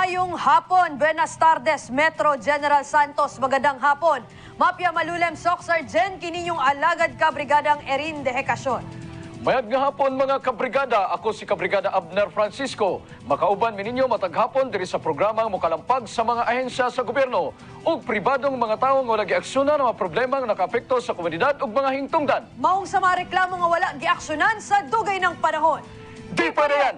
Maayong hapon, Buenas tardes, Metro General Santos, magandang hapon. Mapia Malulem, Soc Sergeant, kininyong alagad kabrigadang Erin de Hecacion. Mayad nga hapon mga kabrigada, ako si Kabrigada Abner Francisco. Makauban mininyo mataghapon diri sa programang mokalampag sa mga ahensya sa gobyerno ug pribadong mga tawo nga wala giaksyonan ang mga problemang nakaapekto sa komunidad ug mga hingtungdan. Maong sa mga reklamo nga wala giaksyonan sa dugay ng panahon. Di pwede yan!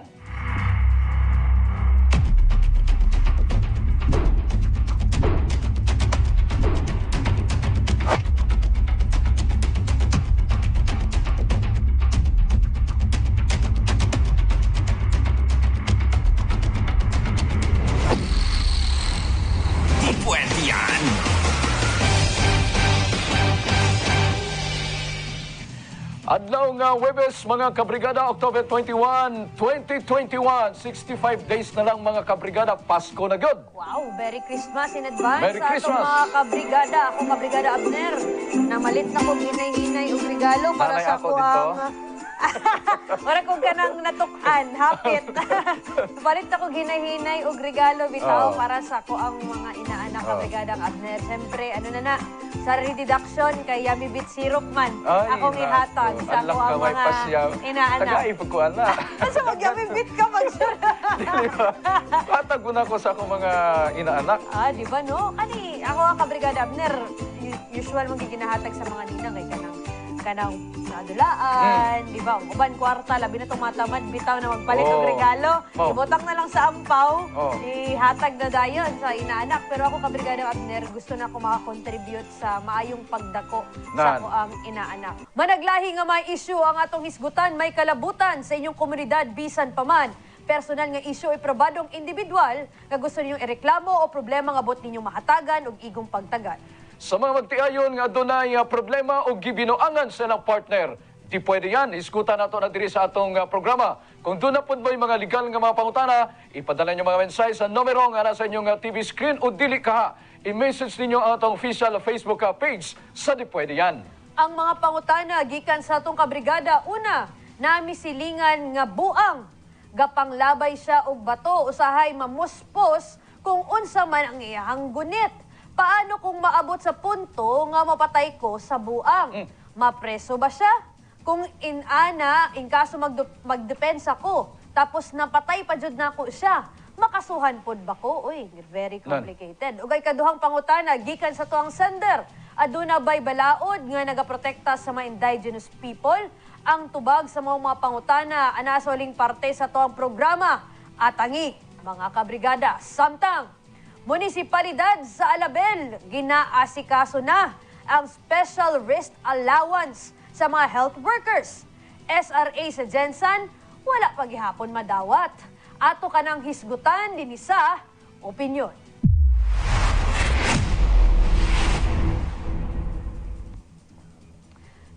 Adlaw nga Webes, mga kabrigada, October 21, 2021. 65 days na lang mga kabrigada, Pasko na gyud. Wow, Merry Christmas in advance Merry sa atong Christmas. mga kabrigada. Ako, Kabrigada Abner, na malit na kong hinay-hinay og regalo para Nanay sa ako ko dito. Wala kong ganang natukan, hapit. Palit ako ginahinay og regalo bitaw para sa ko ang mga inaanak kabrigadang Abner. Siyempre, ano na sa reduction kay Yummy Beat Syrup man. Akong ihatag sa ko ang mga inaanak. Tagaipag ko, ana. Kasi mag-Yummy Beat ka Patag ko na ko sa akong mga inaanak. di ba no? Kani, ako ang kabrigada Abner, usual mong giginahatag sa mga ninang kay kanang nadulaan, di ba? Uban kwarta, labi na tumatamad, bitaw na magpalit ng regalo. Ibutang na lang sa ampaw, ihatag na dayon sa inaanak. Pero ako, Kabrigada Abner, gusto na ako makakontribute sa maayong pagdako sa ako ang inaanak. Managlahi nga may issue ang atong hisgutan, may kalabutan sa inyong komunidad, bisan paman. Personal nga issue ay probadong individual nga gusto ninyong ireklamo o problema nga bot ninyong mahatagan o igong pagtagan. Sa mga magtiayon nga dunay problema o gibinoangan sa ilang partner, di pwede yan. Iskutan nato na diri sa atong programa. Kung doon na po ba yung mga legal nga mga pangutana, ipadala nyo mga mensahe sa numero nga nasa inyong TV screen o dili ka. I-message ninyo ang atong official Facebook page sa Di Pwede Yan. Ang mga pangutana gikan sa atong kabrigada, una, namisilingan nga buang, gapanglabay siya og bato, usahay mamuspos kung unsa man ang iyahang gunit. Paano kung maabot sa punto nga mapatay ko sa buang? Mapreso ba siya? Kung inana, in kaso magdepensa ko, tapos napatay pa jud nako siya, makasuhan pod ba ko? Uy, very complicated. Ugay kaduhang pangutana, gikan sa tuang sender, aduna bay balaod nga nagaprotekta sa mga indigenous people? Ang tubag sa mga pangutana, anasoling parte sa tuang programa. Atangi, mga kabrigada, samtang, munisipalidad sa Alabel, ginaasikaso na ang Special Risk Allowance sa mga health workers. SRA sa Gensan, wala paghihapon madawat. Ato ka ng hisgutan din sa opinyon.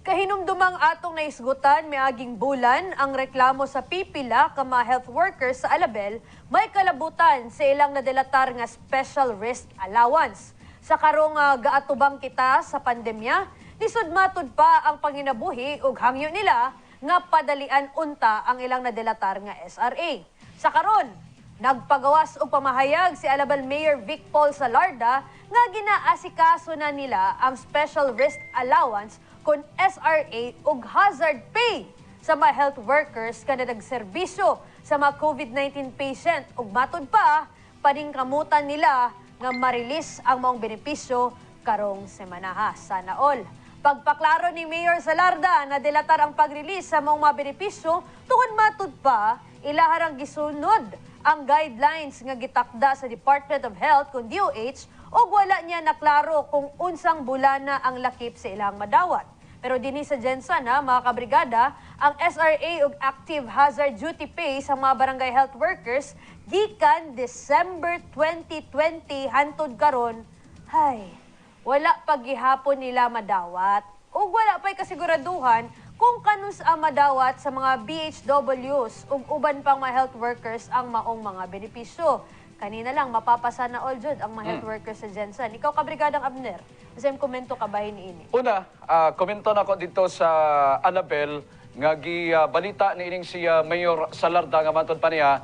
Kahinumdumang atong naisgutan miaging bulan ang reklamo sa pipila ka mga health workers sa Alabel may kalabutan sa ilang nadelatar nga special risk allowance. Sa karong gaatubang kita sa pandemya, lisod matod pa ang panginabuhi ug hangyo nila nga padalian unta ang ilang nadelatar nga SRA. Sa karon, nagpagawas og pamahayag si Alabel Mayor Vic Paul Salarda nga ginaasikaso na nila ang special risk allowance kon SRA ug hazard pay sa mga health workers kada nagserbisyo sa mga COVID-19 patient ug matod pa paningkamutan nila nga ma-release ang mga benepisyo karong semana. Sana all. Pagpaklaro ni Mayor Salarda na delatar ang pag-release sa mga benepisyo tungod matod pa ilaharang gisunod ang guidelines nga gitakda sa Department of Health kun DOH ug wala niya naklaro kung unsang bulana ang lakip sa ilang madawat. Pero dinhi sa Gensan, mga kabrigada, ang SRA ug Active Hazard Duty Pay sa mga barangay health workers gikan December 2020 hantod karon, wala paghihapon nila madawat. Ug wala pa'y kasiguraduhan kung kanus ang madawat sa mga BHWs ug uban pang mga health workers ang maong mga benepisyo. Kanina lang, mapapasa na all jud ang mga health workers sa Gensan. Ikaw, Kabrigadang Abner, kasi komento ka bahin ini. Una, komento na ko dito sa Alabel, nga balita ni ining si Mayor Salarda nga matod pa niya,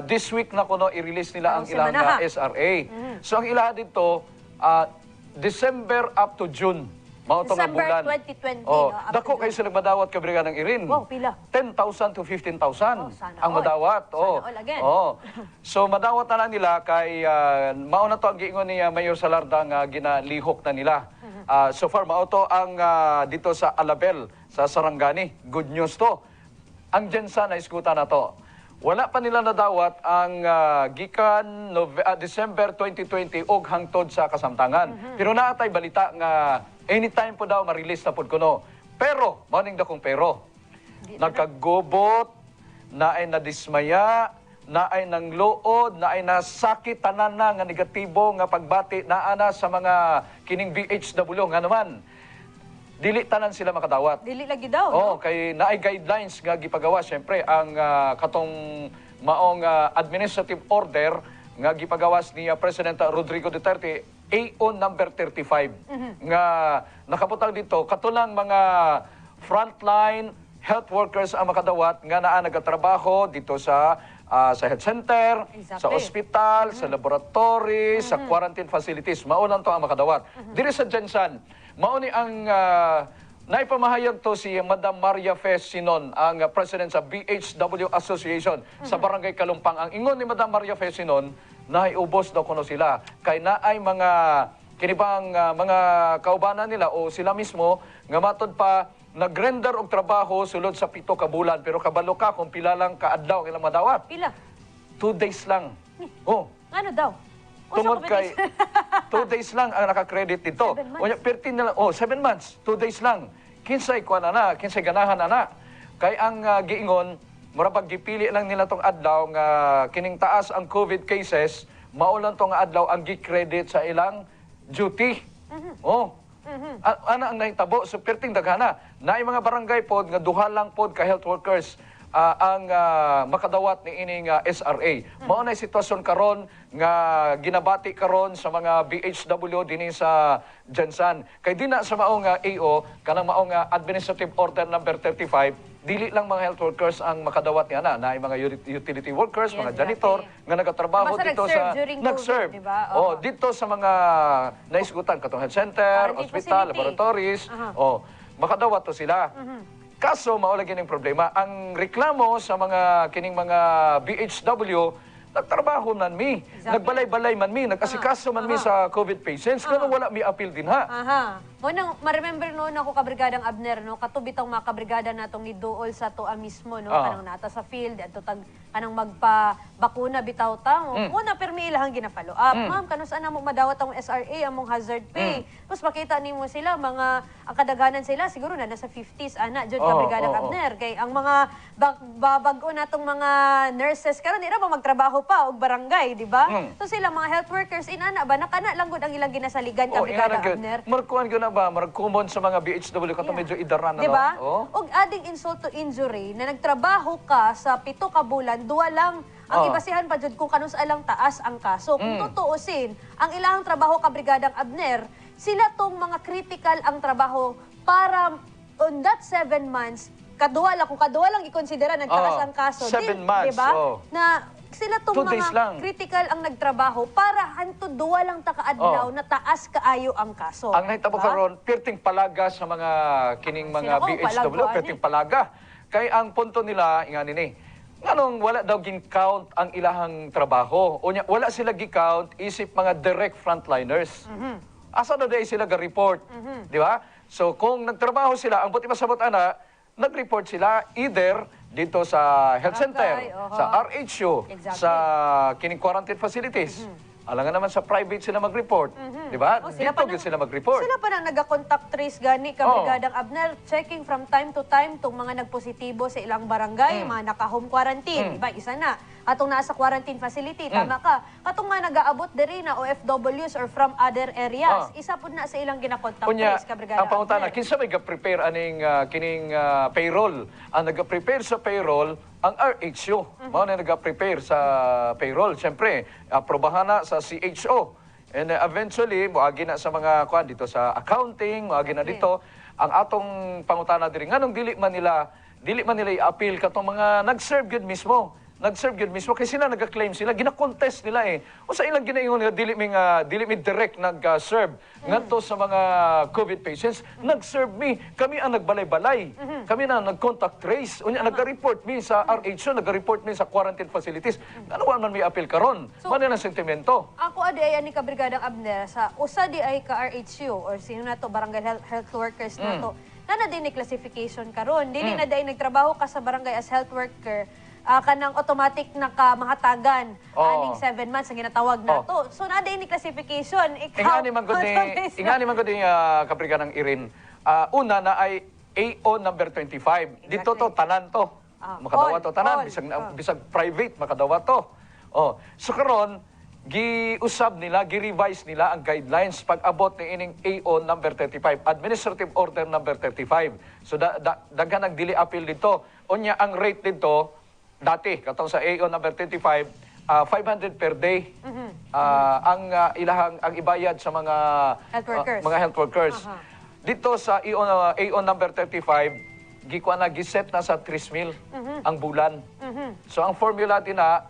this week na kuno i-release nila ang Anong ilang semana, ha? SRA. So ang ilaha dito, December up to June. Mao to nga December bulan. 2020, Oh, no, up to dako June. kayo sila madawat ka Brigada ng Irin. Wow, pila? 10,000 to 15,000 sana ang all. madawat. Oh. Sana all again. Oh. So madawat na lang nila kay mao na to ang giingon ni Mayor Salarda nga ginalihok na nila. So far mao to ang dito sa Alabel sa Sarangani. Good news to. Ang Jensan na iskuta na to. Wala pa nila nadawat ang gikan December 2020 og hangtod sa kasamtangan. Pero naatay balita nga anytime po daw ma-release na po kuno. Pero, maning dakong pero. Nagkagubot, naay nadismaya, naay nang luod, naay nasakit tanan na nga negatibo nga pagbati naana sa mga kining BHW nga naman. Dili tanan sila makadawat. Dili lagi daw, Oh, no? kay naay guidelines nga gipagawa syempre ang katong maong administrative order nga gipagawas ni President Rodrigo Duterte AO number 35 nga nakabutang dito katulang mga frontline health workers ang makadawat nga naa nagatrabaho dito sa health center, Exactly. sa ospital, sa laboratory, sa quarantine facilities. Maulan to ang makadawat. Diri sa Jensan, mauni ang naipamahayag to si Madam Maria Fes Sinon, ang president sa BHW Association sa Barangay Kalumpang. Ang ingon ni Madam Maria Fes Sinon, naiubos daw kuno sila. Kay naay mga kinibang mga kaubanan nila o sila mismo nga matod pa nagrender og trabaho sulod sa 7 ka bulan pero kabalo ka kung pila lang ka adlaw ilang madawat. Pila? 2 days lang. Oh. Ano daw? Tungod kay 2 days lang ang naka-credit dito. 7 months. Unya 13 na lang. Oh, 7 months, 2 days lang. Kinsay kuan na, kinsay ganahan na. Kay ang giingon, mura pag gipili lang nila tong adlaw nga kining taas ang COVID cases, maulan tong adlaw ang gi-credit sa ilang duty. Oh. Ana ang nahitabo so perting daghana. Naay mga barangay pod nga duha lang pod ka health workers ang makadawat ni ining SRA. Mao na sitwasyon karon nga ginabati karon sa mga BHW dinhi sa Jensan. Kay di na sa maong AO kanang maong administrative order number 35 dili lang mga health workers ang makadawat niya na mga utility workers, Yes, mga janitor nga nagatrabaho Basta dito nag-serve sa during COVID, di ba? Oh, dito sa mga naisgutan katong health center, Quarantine hospital, facility. laboratories. Oh, makadawat to sila. Kaso mao lagi ning problema ang reklamo sa mga kining mga BHW nagtrabaho man mi, nagbalay-balay man mi, nag-asikaso man mi sa COVID patients, kano wala mi appeal din ha. Aha. Munang ma-remember noon ako kabrigadang Abner, no, katubitang mga kabrigada natong niduol sa toa mismo, no, kanang nata sa field adto tag kanang magpa-bakuna bitaw ta. Una permi ilahang gina-follow up. Ma'am, kano saan mo madawat ang SRA among hazard pay? Tapos makita nimo sila mga ang kadaghanan sila siguro na nasa 50s ana jud kabrigadang Abner kay ang mga bag-o natong mga nurses karon ira ba magtrabaho pa og barangay, di ba? So sila mga health workers inana ba nakana lang gud ang ilang ginasaligan kabrigada Abner. Markuan gyud na ba, markumon sa mga BHW kato medyo idaran na Di ba? no. Oh. Og adding insult to injury na nagtrabaho ka sa 7 ka bulan, duwa lang ang ibasihan pa jud kung kanus alang taas ang kaso. Kung tutuusin, ang ilahang trabaho kabrigadang Abner, sila tong mga critical ang trabaho para on that 7 months kaduwa lang, kung kaduwa lang ikonsidera nagtaas ang kaso. 7 months, diba? oh. Na sila tong 2 days lang. mga critical ang nagtrabaho para hantud duwa lang takaadlaw na taas kaayo ang kaso. Ang nahitabo Diba? karon perting palaga sa mga kining mga Sila, BHW, palaguan perting palaga. Kay ang punto nila ingani ni. Nganong wala daw gin-count ang ilahang trabaho. Unya wala sila gi-count isip mga direct frontliners. Asa na day sila ga-report, di ba? So kung nagtrabaho sila, ang buti masabot ana, nag-report sila either dito sa health center, sa RHU, Exactly. sa kining quarantine facilities. Alangan naman sa private sila mag-report, di ba? Sila Dito pa gyud sila mag-report. Sila pa na nag-contact trace gani kabrigadang Abner, checking from time to time tong mga nagpositibo sa ilang barangay, mga naka-home quarantine, di ba? Isa na. Atong nasa quarantine facility, tama ka. Katong nga nag-aabot diri na OFWs or from other areas, isa pud na sa ilang gina-contact Kunya, trace kabrigadang ang pangutana, Abner. kinsa may ga-prepare aning kining payroll? Ang nag-prepare sa payroll, ang RHU. Mao na nag-prepare sa payroll. Siyempre, aprobahan na sa CHO. And eventually, muagi na sa mga kuan dito sa accounting, muagi na dito. Ang atong pangutana diri nganong dili man nila i-appeal katong mga nag-serve gyud mismo nag-serve yun mismo kasi sila nag-claim sila, gina-contest nila eh. O sa ilang ginaingon nga dili mi direct nag-serve ngadto sa mga COVID patients, nag-serve mi. Kami ang nagbalay-balay. Kami na nag-contact trace. Unya nag-report mi sa RHO, nag-report mi sa quarantine facilities. Ano man may appeal karon? So, Ano na sentimento? Ako adi ay ani ka Brigadang Abner sa usa di ay ka RHU or sino na to barangay health workers na to. Na din ni classification karon. Dili na day nagtrabaho ka sa barangay as health worker. Kanang automatic na kamahatagan aning 7 months ang ginatawag na to. So na din ni classification. Ingani man gud ni kabriga ng Irin. Una na ay AO number 25. Dito to tanan to. Makadawa to tanan bisag private makadawa to. So karon giusab nila, gi-revise nila ang guidelines pag abot ni ining AO number 35, Administrative Order number 35. So daghan ang dili appeal dito. Unya ang rate dito dati katong sa AO number 35 500 per day ang ang ibayad sa mga health workers. Dito sa AO number 35 giset na sa 3,000 ang bulan. So ang formula din na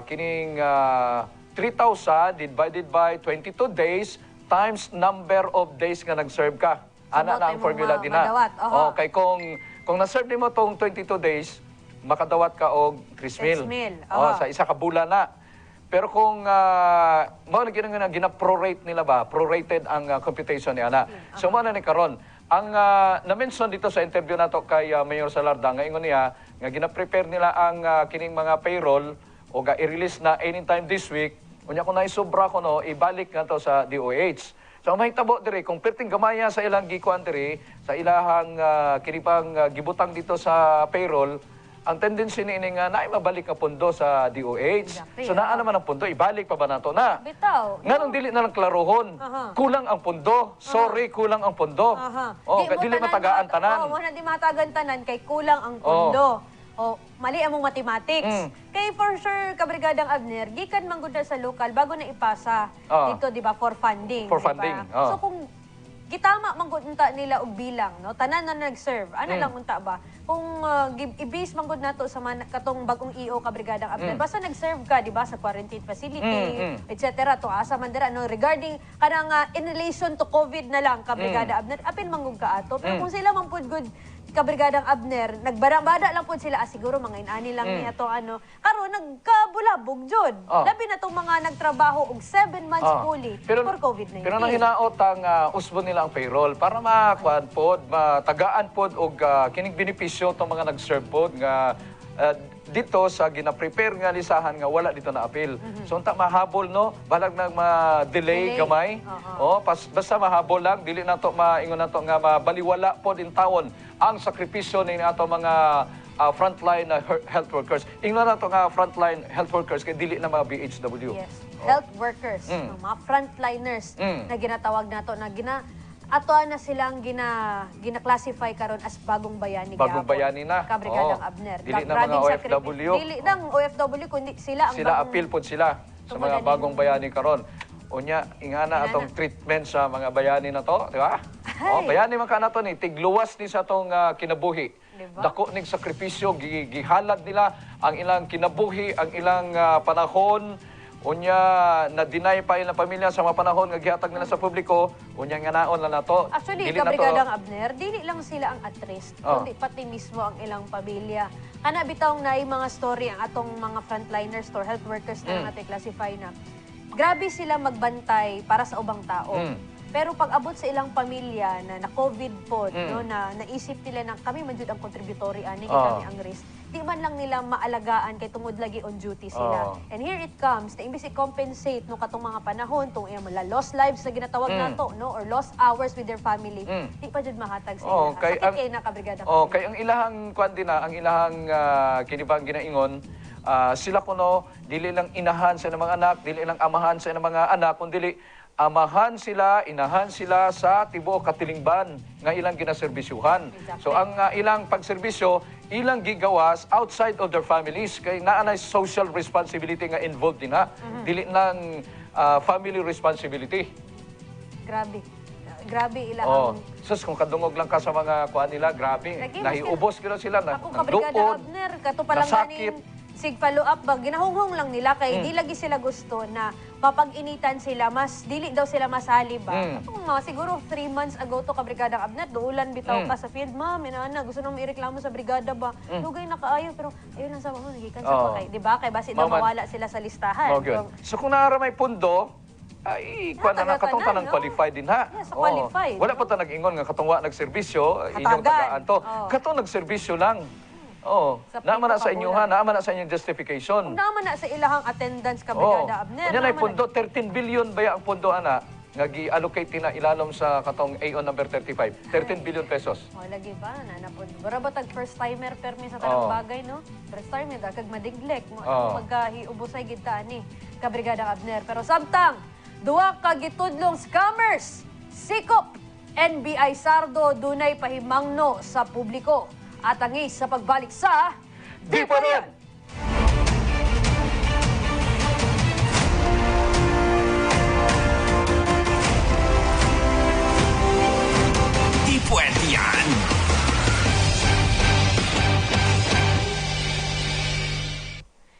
kining 3,000 divided by 22 days times number of days nga nag-serve ka. Ana na ang formula din na. Okay, kung na-serve mo tong 22 days, makadawat ka og 3,000. Sa isa ka bulan na. Pero kung mao na gina-prorate nila ba? Prorated ang computation ni ana. So mao na ni karon. Ang na-mention dito sa interview nato kay Mayor Salarda nga ingon niya nga gina-prepare nila ang kining mga payroll o i-release na anytime this week. Unya kung naisubra ko no, ibalik nga to sa DOH. So mahitabo diri kung perting gamaya sa ilang gikuan diri sa ilahang kinipang gibutang dito sa payroll, ang tendency ni nga naay mabalik ka pundo sa DOH. Exactly, so naa naman ang pundo, ibalik pa ba nato na? Bitaw. Nganong dili na lang klarohon. Kulang ang pundo. Sorry, kulang ang pundo. Dili matagaan tanan. Mo na di matagan tanan kay kulang ang pundo. Mali among mathematics. Kay for sure, Kabrigadang Abner, gikan man gud sa local bago na ipasa dito, di ba, for funding. For funding. So kung gitama man gud unta nila og bilang, no, tanan na nag-serve, ana lang unta ba? Kung i-base man gud nato sa katong bagong EO Kabrigadang Abner, basta nag-serve ka, di ba, sa quarantine facility, etc. to asa man dira no regarding kanang in relation to COVID na lang Kabrigada Abner, apil man gud ka ato. Pero kung sila man pud gud Kabrigadang Abner, nagbarambada lang po sila, siguro mga inani lang niya to karon nagkabulabog jud. Labi na tong mga nagtrabaho og 7 months fully for COVID-19. Pero nang hinaot ang usbon nila ang payroll para makuan pod, matagaan pod og kining benepisyo tong mga nag-serve pod nga dito sa gina-prepare nga lisahan nga wala dito na appeal. So unta mahabol no, balag nang ma-delay gamay. Basta mahabol lang, dili nato maingon nato nga mabaliwala pod in taon ang sakripisyo ni ato mga frontline health workers. Ingnon nato nga frontline health workers kay dili na mga BHW. Yes. Health workers, mga frontliners na ginatawag nato na atoan na silang gina-classify karon as bagong bayani. Bagong bayani na. Kabrigadang Abner. Dili na mga OFW. Dili nang OFW kundi sila ang appeal pod sila sa mga bagong bayani karon. Unya ingana atong treatment sa mga bayani na to, di ba? Bayani man ka na to ni tigluwas ni sa atong kinabuhi. Diba? Dako ning sakripisyo gihalad nila ang ilang kinabuhi, ang ilang panahon. Unya na-deny pa ilang pamilya sa mga panahon nga gihatag nila sa publiko. Unya nga naon lang nato. Actually, Kabrigadang Abner, dili lang sila ang at risk, kundi pati mismo ang ilang pamilya. Kana bitawng naay mga story ang atong mga frontliners or health workers na natin classify na. Grabe sila magbantay para sa ubang tao. Pero pag abot sa ilang pamilya na COVID po, no, na naisip nila na kami man jud ang contributory ani kami ang risk. Di man lang nila maalagaan kay tungod lagi on duty sila. And here it comes, na imbis i-compensate no katong mga panahon tong mga lost lives na ginatawag nato, no, or lost hours with their family. Di pa jud mahatag sa ila. Kay na Kabrigada. Kay ang ilahang kwan din ang ilahang kinibang ginaingon, sila kuno dili lang inahan sa mga anak, dili lang amahan sa mga anak, kundi dili amahan sila, inahan sila sa tibuok katilingban nga ilang ginaserbisyuhan. Exactly. So ang ilang pagserbisyo, ilang gigawas outside of their families kay naa na social responsibility nga involved din ha. Dili nang family responsibility. Grabe. grabe Oh, ilahang. sus kung kadungog lang ka sa mga kuan nila, grabe. Lagi, Nahiubos kilo sila na Ako kabrigada Abner, kato pa lang nasakit. ganing sig follow up ba ginahunghong lang nila kay di lagi sila gusto na mapag-initan sila, mas dili daw sila masali ba. Katong mga siguro 3 months ago to kabrigada Abner, duulan bitaw ka sa field, ma'am, inana gusto nang ireklamo sa brigada ba. Dugay na kaayo pero ayun lang sa mga nagikan sa pa kay, di ba? Kay basi daw mawala sila sa listahan. So kung naara may pundo, ay, kuan na katong tanang qualified din ha. Yes, qualified. Wala pa ta nag-ingon nga katong wa nagserbisyo, inyong tagaan to. Katong nagserbisyo lang. Oh, naman na sa inyo ha, naman na sa inyong justification. Naman na sa ilahang attendance kabrigada Abner. Yan ay pundo, 13 billion ba ang pundo ana nga gi-allocate na ilalom sa katong AO number 35. 13 billion pesos. Oh, lagi ba na napod. Bara ba tag first timer permi sa tanang bagay no? First timer kag madiglek mo maghiubosay gid ta ni kabrigada Abner. Pero samtang duwa ka gitudlong scammers, sikop NBI Sardo dunay pahimangno sa publiko. At angis sa pagbalik sa Di Pa Rin! Di pwede yan!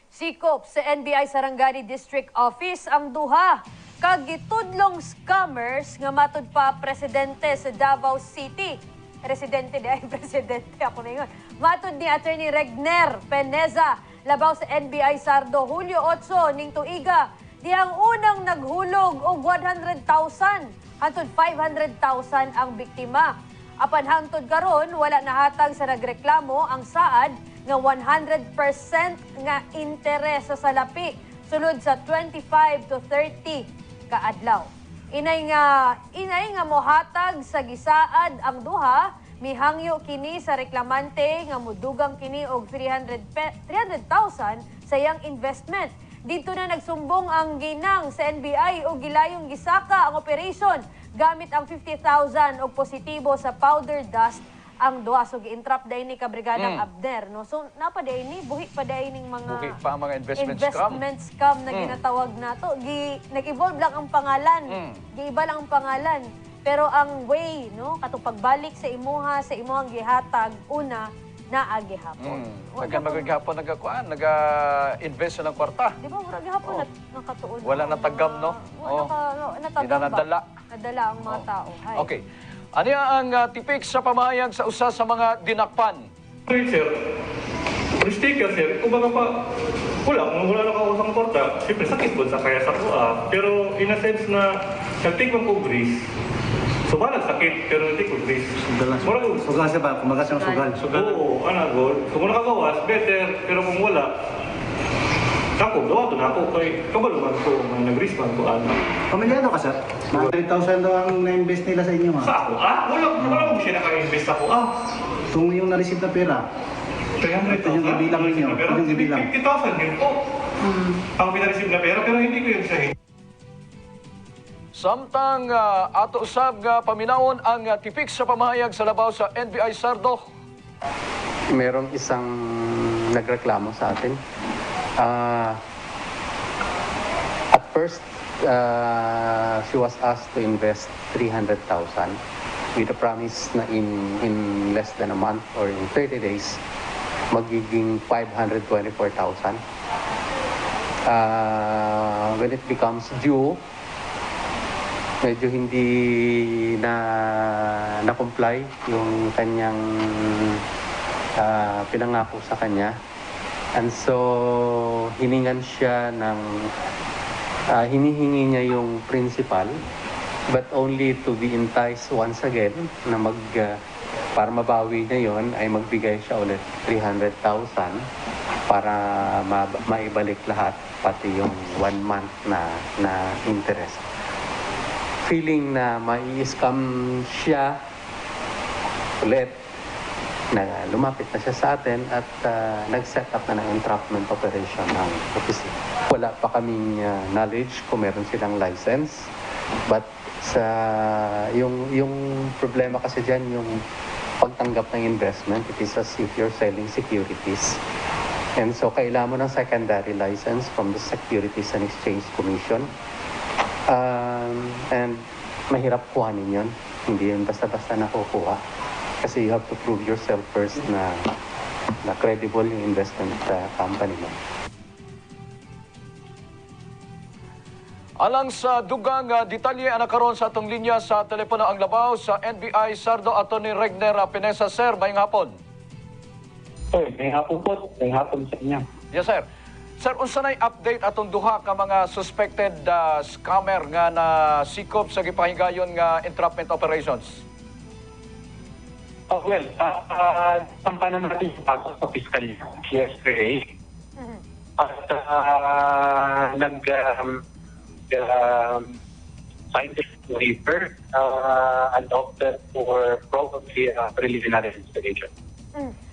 Sikop sa NBI Sarangani District Office ang duha kagitudlong scammers nga matud pa presidente sa Davao City. Residente di ay presidente ako na yun. Matod ni Attorney Regner Peneza, labaw sa NBI Sardo, Hulyo 8 ning tuiga. Di ang unang naghulog og 100,000 hantod 500,000 ang biktima. Apan hangtod karon wala nahatag sa nagreklamo ang saad nga 100% nga interes sa salapi sulod sa 25 to 30 ka adlaw. Inay nga mohatag sa gisaad ang duha, mihangyo kini sa reklamante nga mudugang kini og 300,000 sa iyang investment. Dito na nagsumbong ang ginang sa NBI o gilayong gisaka ang operation gamit ang 50,000 og positibo sa powder dust ang duha. So gi-entrap day ni kabrigadang Abner, no? So napaday ni buhi pa day ning mga buhi pa ang mga investment scam na ginatawag nato. Nag-evolve lang ang pangalan. Giiba lang ang pangalan. Pero ang way, no, katong pagbalik sa imuha, sa imuhang gihatag una naagi hapon. Nagkan magagahapon naga-invest ng kwarta. Di ba murag hapon nakatuon. Wala natagam, no? Natagam ba? Nadala. Nadala ang mga tao. Hay. Okay. Ano ang tipik sa pamahayag sa usa sa mga dinakpan? Okay, sir. Sticker, sir. Kung baga pa, wala na ako sa kwarta. Siyempre, sakit po sa kaya sa kuha. Pero in a sense na, nagtikbang ko grease. So, balag sakit, pero hindi ko grease. Sugal siya ba? Kumagas ng sugal. Oo, good. Kung nakagawas, better. Pero kung wala, ako, gawa to na ako. Kaya kabaluman ko, nag-grease man ko. Pamilyado ka, sir? 100,000 daw ang na-invest nila sa inyo, ma. Sa ako, wala mo siya naka-invest ako, Kung yung na-receive na pera, 300,000. ito yung ibilang ninyo. Ito yung ibilang. 50,000 yun po. Ang pinareceive na pera, pero hindi ko yun siya. Samtang ato usab nga paminawon ang tipik sa pamahayag sa labaw sa NBI Sardo. Merong isang nagreklamo sa atin. At first, she was asked to invest 300,000 with a promise na in less than a month or in 30 days, magiging 524,000. When it becomes due, medyo hindi na-comply yung kanyang pinangako sa kanya. And so, hiningan siya ng, hinihingi niya yung principal, but only to be enticed once again na para mabawi niya yon ay magbigay siya ulit 300,000 para maibalik lahat, pati yung 1 month na interest. Feeling na mai-scam siya ulit, na lumapit na siya sa atin at nag-set up na ng entrapment operation ng opisina. Wala pa kaming knowledge kung meron silang license, but yung problema kasi dyan, yung pagtanggap ng investment, it is as if you're selling securities. And so kailangan mo ng secondary license from the Securities and Exchange Commission. And mahirap kuhanin yun. Hindi yun basta-basta nakukuha. Kasi you have to prove yourself first na credible yung investment company mo. Alang sa dugang detalye ang nakaroon sa atong linya sa telepono ang labaw sa NBI Sardo Atty. Regner Pinesa. Sir, mayong hapon. Sir, may hapon po. May hapon sa inyo. Yes, sir. Sir, unsa nay update atong duha ka mga suspected scammer nga na sikop sa gipahigayon nga entrapment operations? Oh, well, tampanan natin yung bago sa fiscal yesterday. At scientific paper adopted for probably preliminary investigation.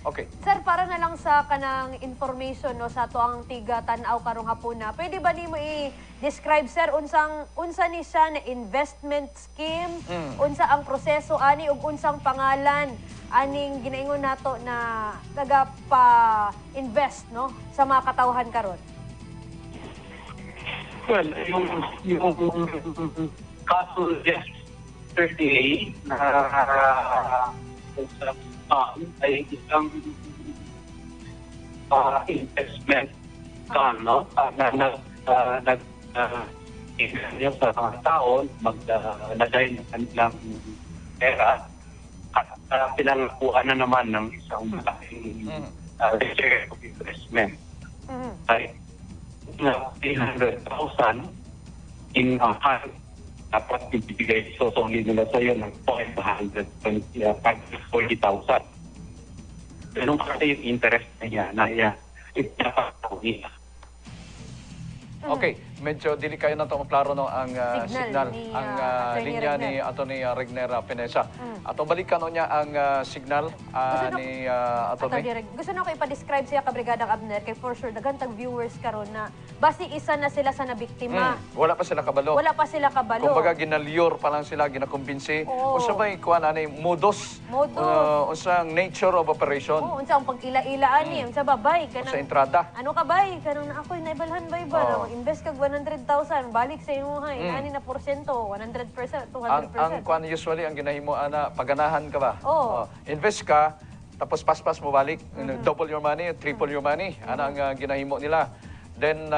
Okay. Sir, para na lang sa kanang information no sa to ang tiga tan-aw karong hapuna. Pwede ba nimo i-describe sir unsa ni siya na investment scheme, unsa ang proseso ani ug unsang pangalan aning ginaingon nato na nagapa-invest no sa mga katawhan karon? Well, yung kaso yesterday na ay isang investment fund, no? Yung sa mga tao, maglagay ng kanilang pera at pinangakuha na naman ng isang malaking reserve of investment. Ay, 300,000 in hand dapat ibibigay sosongin nila sa iyo ng 540,000. Ganun kasi yung interest niya na ipapataw niya. Okay, medyo dili kayo na ito maklaro no, ang signal, ni, ang Atty. linya Regner. ni Atty. Regner Pinesa. Ato balikan no niya ang signal ni Atty. Gusto na ko ipa-describe siya ka Brigadang Abner kay for sure dagantang viewers karon na basi isa na sila sa nabiktima. Wala pa sila kabalo. Wala pa sila kabalo. Kumbaga ginalyur pa lang sila, ginakumbinsi. Oo. Unsa ba kuan ani modus? Unsang nature of operation? Oh, unsa ang pag-ila-ila ani, unsa babay Sa kanang entrada. ano ka bay kanang ako'y naibalhan bay ba? Oo. Invest kag 100,000 balik sa imuhay. Ani na porsyento, 100%, 200%. Ang kuan usually ang ginahimo ana paganahan ka ba? Oo. Invest ka tapos paspas mo balik, double your money, triple your money. Ana ang ginahimo nila. Then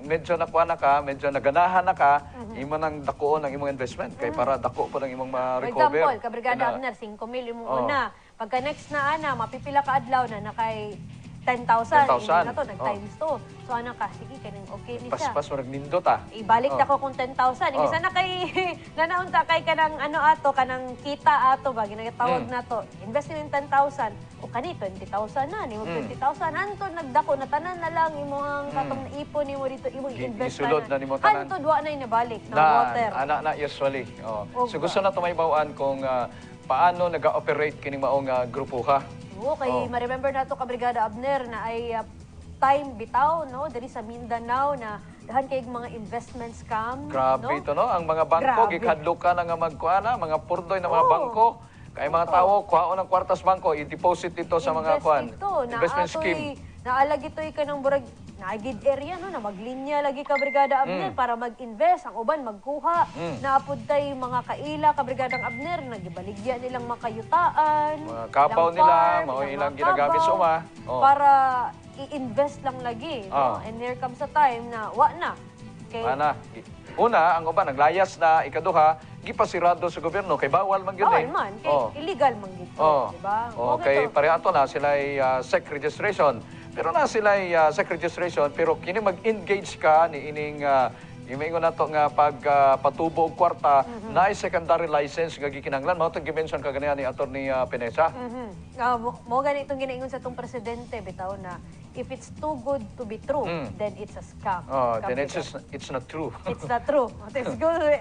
medyo nakuha na ka, medyo naganahan na ka, imo nang dakuon ang imong investment kay para dako po ng imong For ma-recover. example, kabrigada Abner, 5 mil imong una. Pagka next na ana, mapipila ka adlaw na nakay 10,000. 10,000. Na to, nag-times 2. So ana ka, sige, kanang okay ni siya. Paspas mo nagnindot ah. Ibalik na ko kung 10,000. Imbis na kay nanaunta kay kanang ano ato, kanang kita ato ba ginatawag na to. Invest in 10,000. O kani 20,000 na, nimo 20,000 anto nagdako na tanan na lang imong katong naipon nimo dito imong invest Isulod na nimo tanan. Anto duwa na inabalik ng water. Ana na usually. So Okay. gusto na tumaybawaan kung paano nag-operate kini maong grupo ka. Oo, kay ma-remember nato ka Brigada Abner na ay time bitaw no diri sa Mindanao na dahan kay mga investment scam. Grabe no? ito, no? Ang mga bangko, Grabe. gikadlukan na nga magkuana, mga purdoy na mga Oo. bangko. Kay mga tao, kuhaon ng kwartas bangko, i-deposit ito sa mga kuan. Investment scheme. Naalag ito'y ka ng burag, naagid area no, na maglinya lagi ka Brigada Abner para mag-invest, ang uban magkuha. Naapod tay mga kaila ka Brigadang Abner, nagibaligya nilang makayutaan. Mga kapaw ilang nila, farm, mga ilang ilang mga ginagamit sa kabaw, uma. Oh. Para i-invest lang lagi. No? And there comes a time na wa na. Okay. Ana, una, ang uban, naglayas na, ikaduha, gipasirado sa gobyerno, kay bawal man yun Bawal man, kay illegal man gito, di ba? Okay, pareha to na sila ay SEC registration. Pero na sila ay SEC registration, pero kini mag-engage ka ni ining imingon nato nga pagpatubo og kwarta na ay secondary license nga gikinahanglan mao tong gimension kaganiya ni Atty. Pinesa. Mo gani itong ginaingon sa itong presidente, bitaw na if it's too good to be true, then it's a scam. Then it's not true. It's not true. It's good.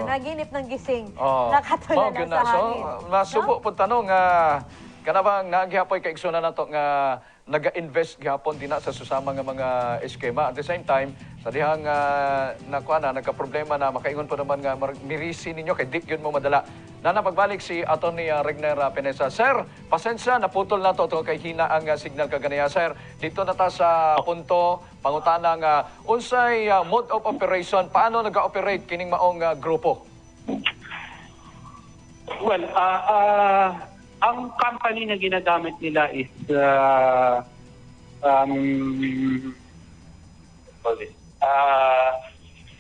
Naginip ng gising. Mao Nakatulala gyud sa na. So, hangin. masubo po tanong kana bang naagyapoy kaigsunan nato nga naga-invest gihapon din sa susama nga mga eskema. At the same time, sa dihang nagka-problema na makaingon po naman nga mirisi ninyo kay di yun mo madala. Pagbalik si Atty. Regner Pinesa. Sir, pasensya, naputol na to kay hina ang signal kaganiya. Sir, dito na ta sa punto, pangutana nga, unsay mode of operation, paano nag-operate kining maong grupo? Well, ang company na ginagamit nila is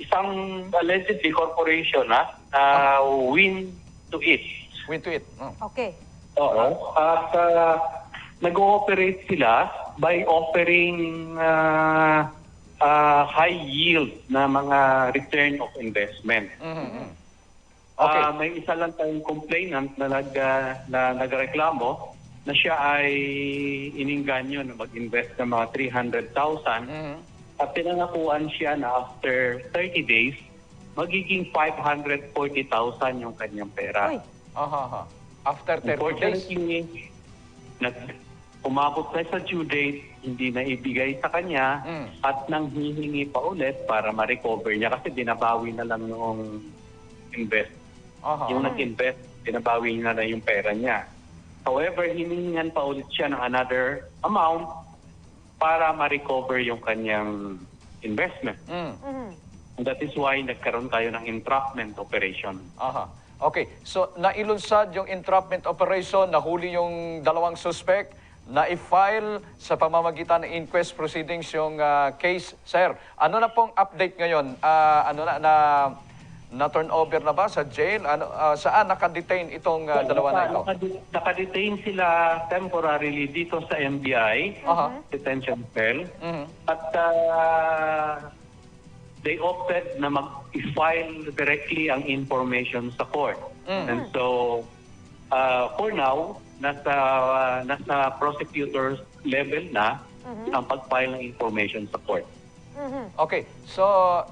isang allegedly corporation Win to It. Win to it. Okay. Oo. At nag-ooperate sila by offering high yield na mga return of investment. Okay. May isa lang tayong complainant na nagreklamo na siya ay ininganyo na mag-invest ng mga 300,000 at pinangakuan siya na after 30 days, magiging 540,000 yung kanyang pera. Uy. After 30 days. Unfortunately, umabot na sa due date, hindi na ibigay sa kanya at nang hihingi pa ulit para ma-recover niya kasi dinabawi na lang noong invest. Yung nag-invest, dinabawi na lang yung pera niya. However, hinihingan pa ulit siya ng another amount para ma-recover yung kanyang investment. And that is why nagkaroon tayo ng entrapment operation. Okay, so nailunsad yung entrapment operation, nahuli yung dalawang suspect, na-file sa pamamagitan ng inquest proceedings yung case. Sir, ano na pong update ngayon? Na-turn over na ba sa jail? Saan nakadetain itong dalawa na ito? Nakadetain sila temporarily dito sa NBI, detention cell. At they opted na mag-file directly ang information sa court. And so, for now, nasa prosecutor's level na ang pag-file ng information sa court. Okay, so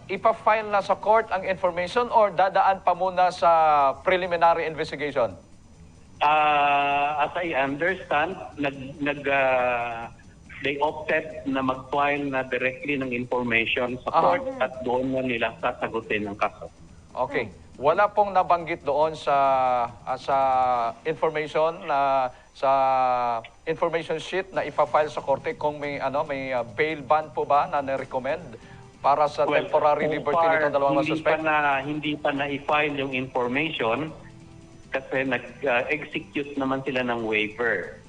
ipa-file na sa court ang information or dadaan pa muna sa preliminary investigation? As I understand, they opted na mag-file na directly ng information sa court at doon na nila sasagutin ang kaso. Okay. Wala pong nabanggit doon sa information sa information sheet na ipa-file sa korte kung may bail bond po ba na na-recommend para sa temporary liberty nitong dalawang suspect? Hindi pa na-i-file yung information kasi nag-execute naman sila ng waiver.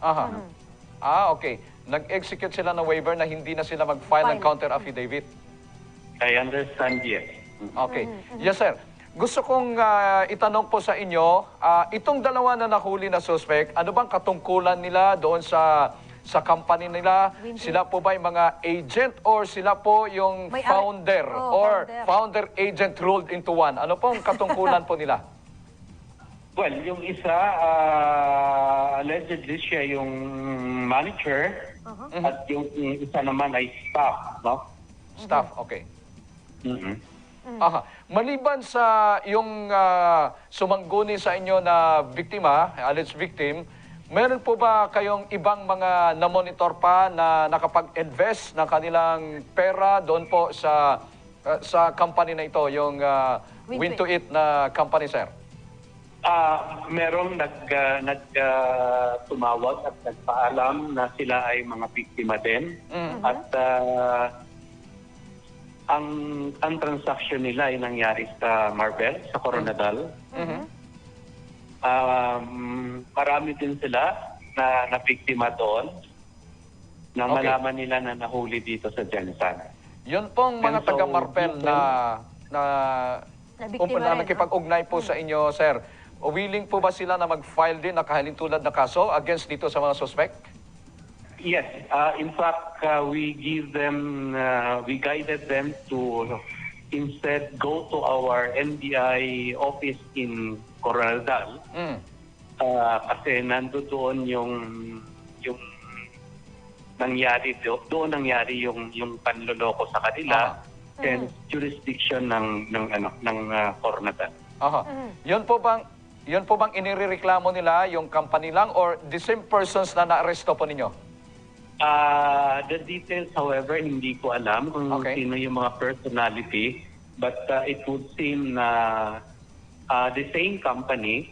Okay. Nag-execute sila ng waiver na hindi na sila mag-file ng counter affidavit. I understand, yes. Okay. Yes, sir. Gusto kong itanong po sa inyo, itong dalawa na nahuli na suspect, ano bang katungkulan nila doon sa company nila? Sila po ba yung mga agent or sila po yung founder or founder-agent rolled into one? Ano pong katungkulan po nila? Well, yung isa, allegedly siya yung manager at yung isa naman ay staff, no? Staff, okay. Maliban sa yung sumangguni sa inyo na biktima, alleged victim, meron po ba kayong ibang mga na-monitor pa na nakapag-invest ng kanilang pera doon po sa company na ito, yung Win to It na company, sir? Merong tumawag at nagpaalam na sila ay mga biktima din. At ang transaction nila ay nangyari sa Marbel, sa Coronadal. Marami din sila na biktima doon na malaman nila na nahuli dito sa Jensen. Yun pong mga taga Marbel na nakipag-ugnay po sa inyo, sir. Willing po ba sila na mag-file din na kahalintulad na kaso against dito sa mga suspect? Yes. In fact, we guided them to instead go to our NBI office in Coronadal. Kasi nandoon yung nangyari doon nangyari yung panloloko sa kanila and jurisdiction ng Coronadal. Yun po bang inireklamo nila yung company lang or the same persons na na-arresto po ninyo? The details, however, hindi ko alam kung sino yung mga personality, but it would seem na the same company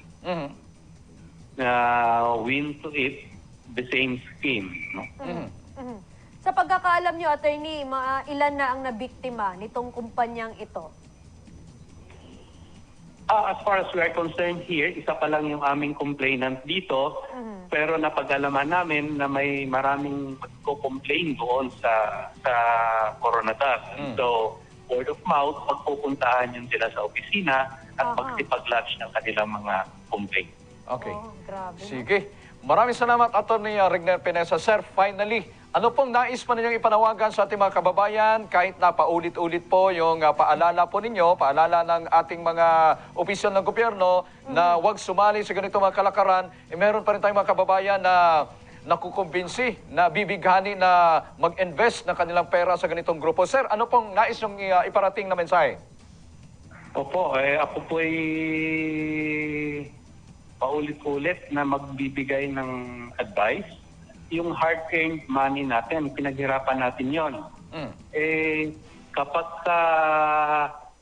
Win to It, the same scheme. No? Sa pagkakaalam nyo, attorney, ilan na ang nabiktima nitong kumpanyang ito? As far as we are concerned here, isa pa lang yung aming complainant dito. Pero napag-alaman namin na may maraming magko-complain doon sa Coronadal. So, word of mouth, pagpupuntahan yun sila sa opisina at magsipag-lodge ng kanilang mga complaint. Okay. Oh, grabe. Sige. Maraming salamat, Atty. Regner Penesa. Sir, finally, ano pong nais pa ninyong ipanawagan sa ating mga kababayan kahit na paulit-ulit po yung paalala po ninyo, paalala ng ating mga opisyal ng gobyerno na huwag sumali sa ganito mga kalakaran, meron pa rin tayong mga kababayan na nakukumbinsi, na bibighani na mag-invest ng kanilang pera sa ganitong grupo. Sir, ano pong nais yung iparating na mensahe? Opo, ako po ay paulit-ulit na magbibigay ng advice. Yung hard-earned money natin, pinaghirapan natin yon. Kapag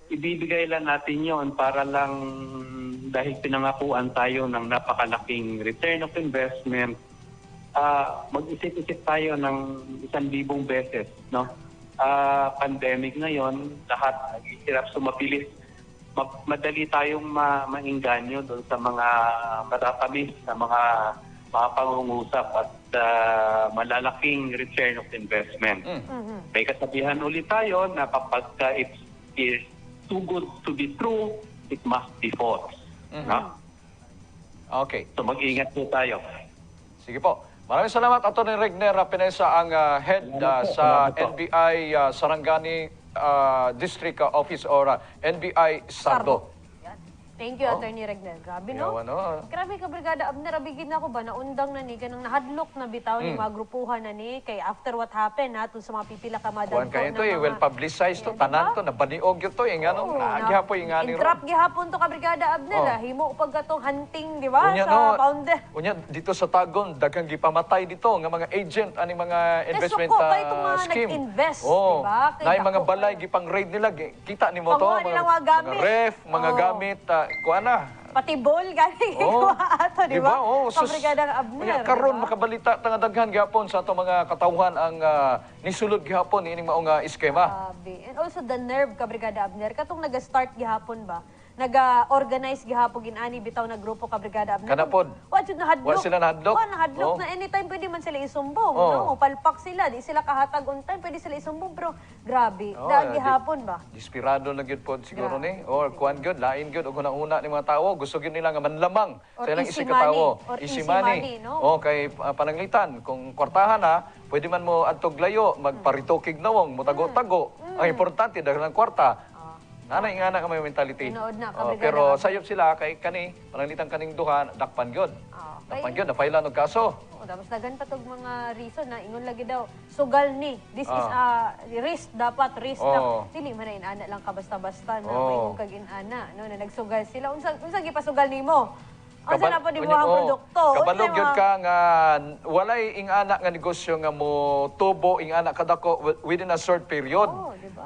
ibibigay lang natin yon para lang dahil pinangakuan tayo ng napakalaking return of investment, mag-isip-isip tayo ng 1,000 beses. No? Pandemic ngayon, lahat hirap sumabilis. Madali tayong maingganyo doon sa mga matatamis na mga pangungusap at malalaking return of investment. May kasabihan ulit tayo na kapag it's too good to be true, it must be false. No? Okay. So mag-ingat po tayo. Sige po. Maraming salamat, Atty. Regner Penesa, ang head sa NBI Sarangani District Office or NBI Sardo. Yan. Thank you, Atty. Regner. Grabe, no? Grabe ka, Brigada Abner. Abigid na ako ba? Naundang na ni, kanang nahadlok na bitaw ni mga grupuhan na ni. Kay after what happened, ha, sa mga pipila ka madagpo. Kuhan kayo ito well-publicized to. Tanan to, nabaniog yun to. Gihapoy nga ni Intrap gihapon to ka, Brigada Abner. Himo pag katong hunting, di ba? Sa founder. Unya, dito sa Tagon, daghang gipamatay dito nga mga agent ani mga investment suko kayo itong mga scheme. nag-invest, Oh, diba? na yung mga balay gipang-raid nila. Kita ni mo to, Panguha nilang mga gamit. mga ref, mga gamit, kuha na. Pati ball, gani ato, di ba? Kabrigadang Abner. Karon makabalita nga daghan gihapon sa ato mga katawhan ang nisulod gihapon ining maong eskema. And also the nerve, Kabrigada Abner. Katong nag-start gihapon ba? Nag-organize gihapon ginani bitaw na grupo Kabrigada Abner. Kanapod. Wa jud nahadlok. Wa sila nahadlok? Wa nahadlok na anytime pwede man sila isumbong, no? Palpak sila, di sila kahatag on time, pwede sila isumbong, pero grabe, dahil gihapon ba? Desperado na gyud pod siguro ni or kuan gyud lain gyud og una ni mga tawo gusto gyud nila nga manlamang sa ilang isig ka tawo. Easy money, no? Kay pananglitan kung kwartahan na pwede man mo adtog layo magparitokig nawong mutago-tago. Ang importante dahil ang kwarta. Nanay nga na ka may mentality. Pero sayop sila kay kani, pananglitan kaning duha, dakpan gyud. Dakpan gyud, napailan og kaso. Tapos dagan pa tog mga reason na ingon lagi daw, sugal ni. This is risk, dapat risk na. Dili man na inana lang ka basta-basta na may kag inana. No, na nagsugal sila. Unsa gipasugal nimo? Asa na po di mo ang produkto? Kabalog yun ka nga walay ingana nga negosyo nga mo tubo ingana kadako within a short period.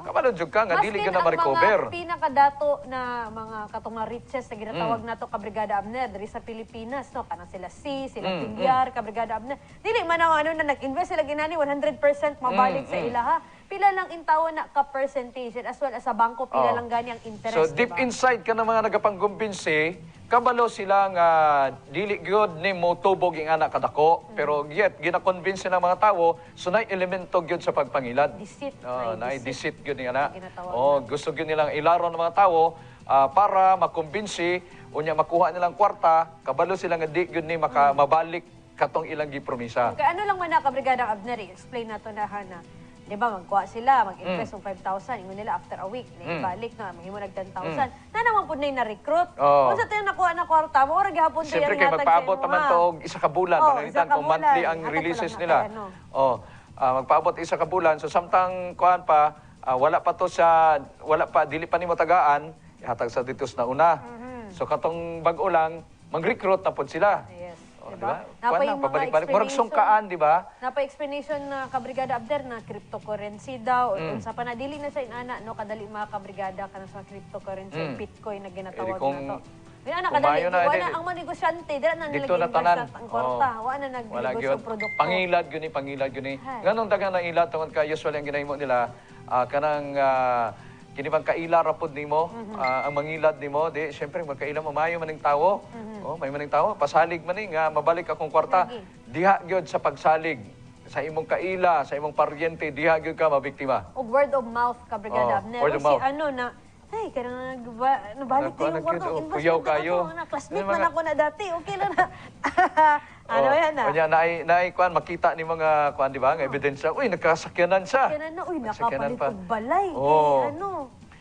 Kabalog yun ka nga dili ka na ma-recover. Mas pinakadato na mga katong mga riches na ginatawag nato ka Brigada Abner diri sa Pilipinas, no? Kanang sila sila Tigyar, ka Brigada Abner. Dili man ang na nag-invest sila ginani 100% mabalik sa ilaha. Pila lang intawo na ka percentage as well as sa bangko pila lang gani ang interest. So deep inside ka ng mga nagapanggumbinsi, kabalo sila nga dili gyud ni mo tubog ing anak kadako pero yet gina-convince ng mga tawo sunay elemento gyud sa pagpangilad. Deceit. Deceit gyud ni ana. Gusto gyud nilang ilaron ng mga tawo para makumbinsi unya makuha nilang kwarta, kabalo sila nga di gyud ni mabalik katong ilang gipromisa. Okay, ano lang man na ka Brigada Abner, explain nato na hana. Di ba, magkuha sila, mag-invest ng 5,000, ingon nila after a week, balik na, maghimo nag 10,000. Na naman po na na-recruit. Kung sa tayo nakuha na kwarta, mo ora gihapon tayo siyempre kayo magpaabot naman to og isa ka bulan, panalitan kung monthly ang releases nila. Magpaabot isa ka bulan, so samtang kuhan pa, wala pa, dili pa nimo tagaan, ihatag sa ditos na una. So katong bag-o lang, mag-recruit na po sila. Diba? Pabalik-balik. Murag sungkaan, di ba? Napa-explanation na kabrigada Abder na cryptocurrency daw. Unsa pa na, dili na sa inana, no? Kadali mga kabrigada ka na sa cryptocurrency, Bitcoin na ginatawag na to. Yan na, kadali. Ang mga negosyante, dila na nilagay ang kwarta. Wala na nag-negosyo produkto. Pangilad yun eh. Ganong dagang na ilat, tungkol ka, usually ang ginahimo nila, kanang kini bang kaila rapod nimo, ang mangilad nimo, di syempre magkaila mo mayo maning tawo. Oh, may maning tawo, pasalig man nga mabalik akong kwarta. Diha gyud sa pagsalig sa imong kaila, sa imong paryente, diha gyud ka mabiktima. Og word of mouth ka, Brigada Abner. word O of si mouth. ano na, ay, kaya nabalik Nagkuha na yung na kwarto. yun, Invest kuyaw na kayo. ako. Classmate Yung man mga- ako na dati. Okay lang na. Ano yan na? Kanya naay kuan makita ni mga kuan di ba, nga ebidensya. Uy, nagkasakyanan siya. Kaya na, uy, Sakyanan nakapalit pa. og balay. Oo. Eh, ano?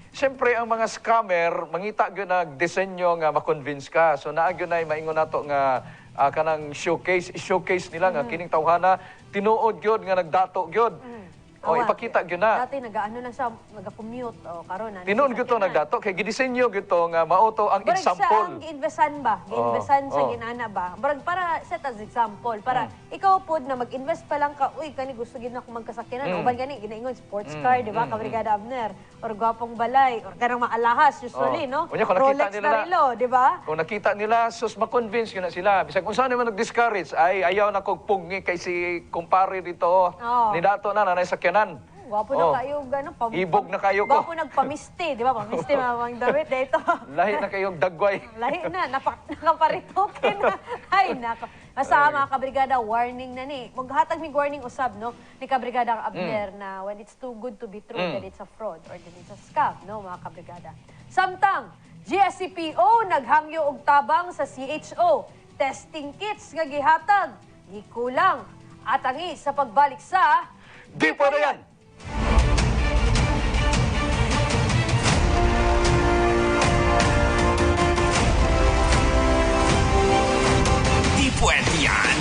Siyempre, ang mga scammer, mangita gyud nagdisenyo nga makonvince ka. So naa gyud nay maingon nato nga kanang showcase nila nga kining tawhana tinuod gyud nga nagdato gyud. O Awa, ipakita gyud na. Dati nag-ano lang siya, nag-commute. O, karon na. Tinuod gyud to nagdato kay gidisenyo gyud to nga mauto ang Barag sa ang example. gi-investan ba? Gi-investan sa Oo. ginana ba? Barag para set as example. Para ikaw pod na mag-invest pa lang ka, uy, kani gusto gid na ako magkasakyanan. Uban gani ginaingon sports car, di ba? Ka Brigada Abner. Or gwapong balay. Or kanang maalahas, usually, no? Unya, kung nakita Rolex nila na relo, di ba? Kung nakita nila, sus makonvince yun na sila. Bisag kung saan naman nag-discourage, ay ayaw na kong pugni kay si kumpare dito. Oo. Ni dato na, nanay sakyanan. Gwapo Oh. na kayo, gano? Ibog na kayo ko. Gwapo nagpamiste, di ba? Pamiste, mamang David, dito. Lahi na kayong dagway. Lahi na, nakaparitokin na. Ay, nako. Basta mga kabrigada, warning na ni. Maghatag mig warning usab, no? Ni kabrigada Abner na when it's too good to be true, that it's a fraud or that it's a scam, no, mga kabrigada. Samtang, GSCPO naghangyo og tabang sa CHO. Testing kits nga gihatag, gikulang. At angi sa pagbalik sa... Di pa na yan! Di pwede yan.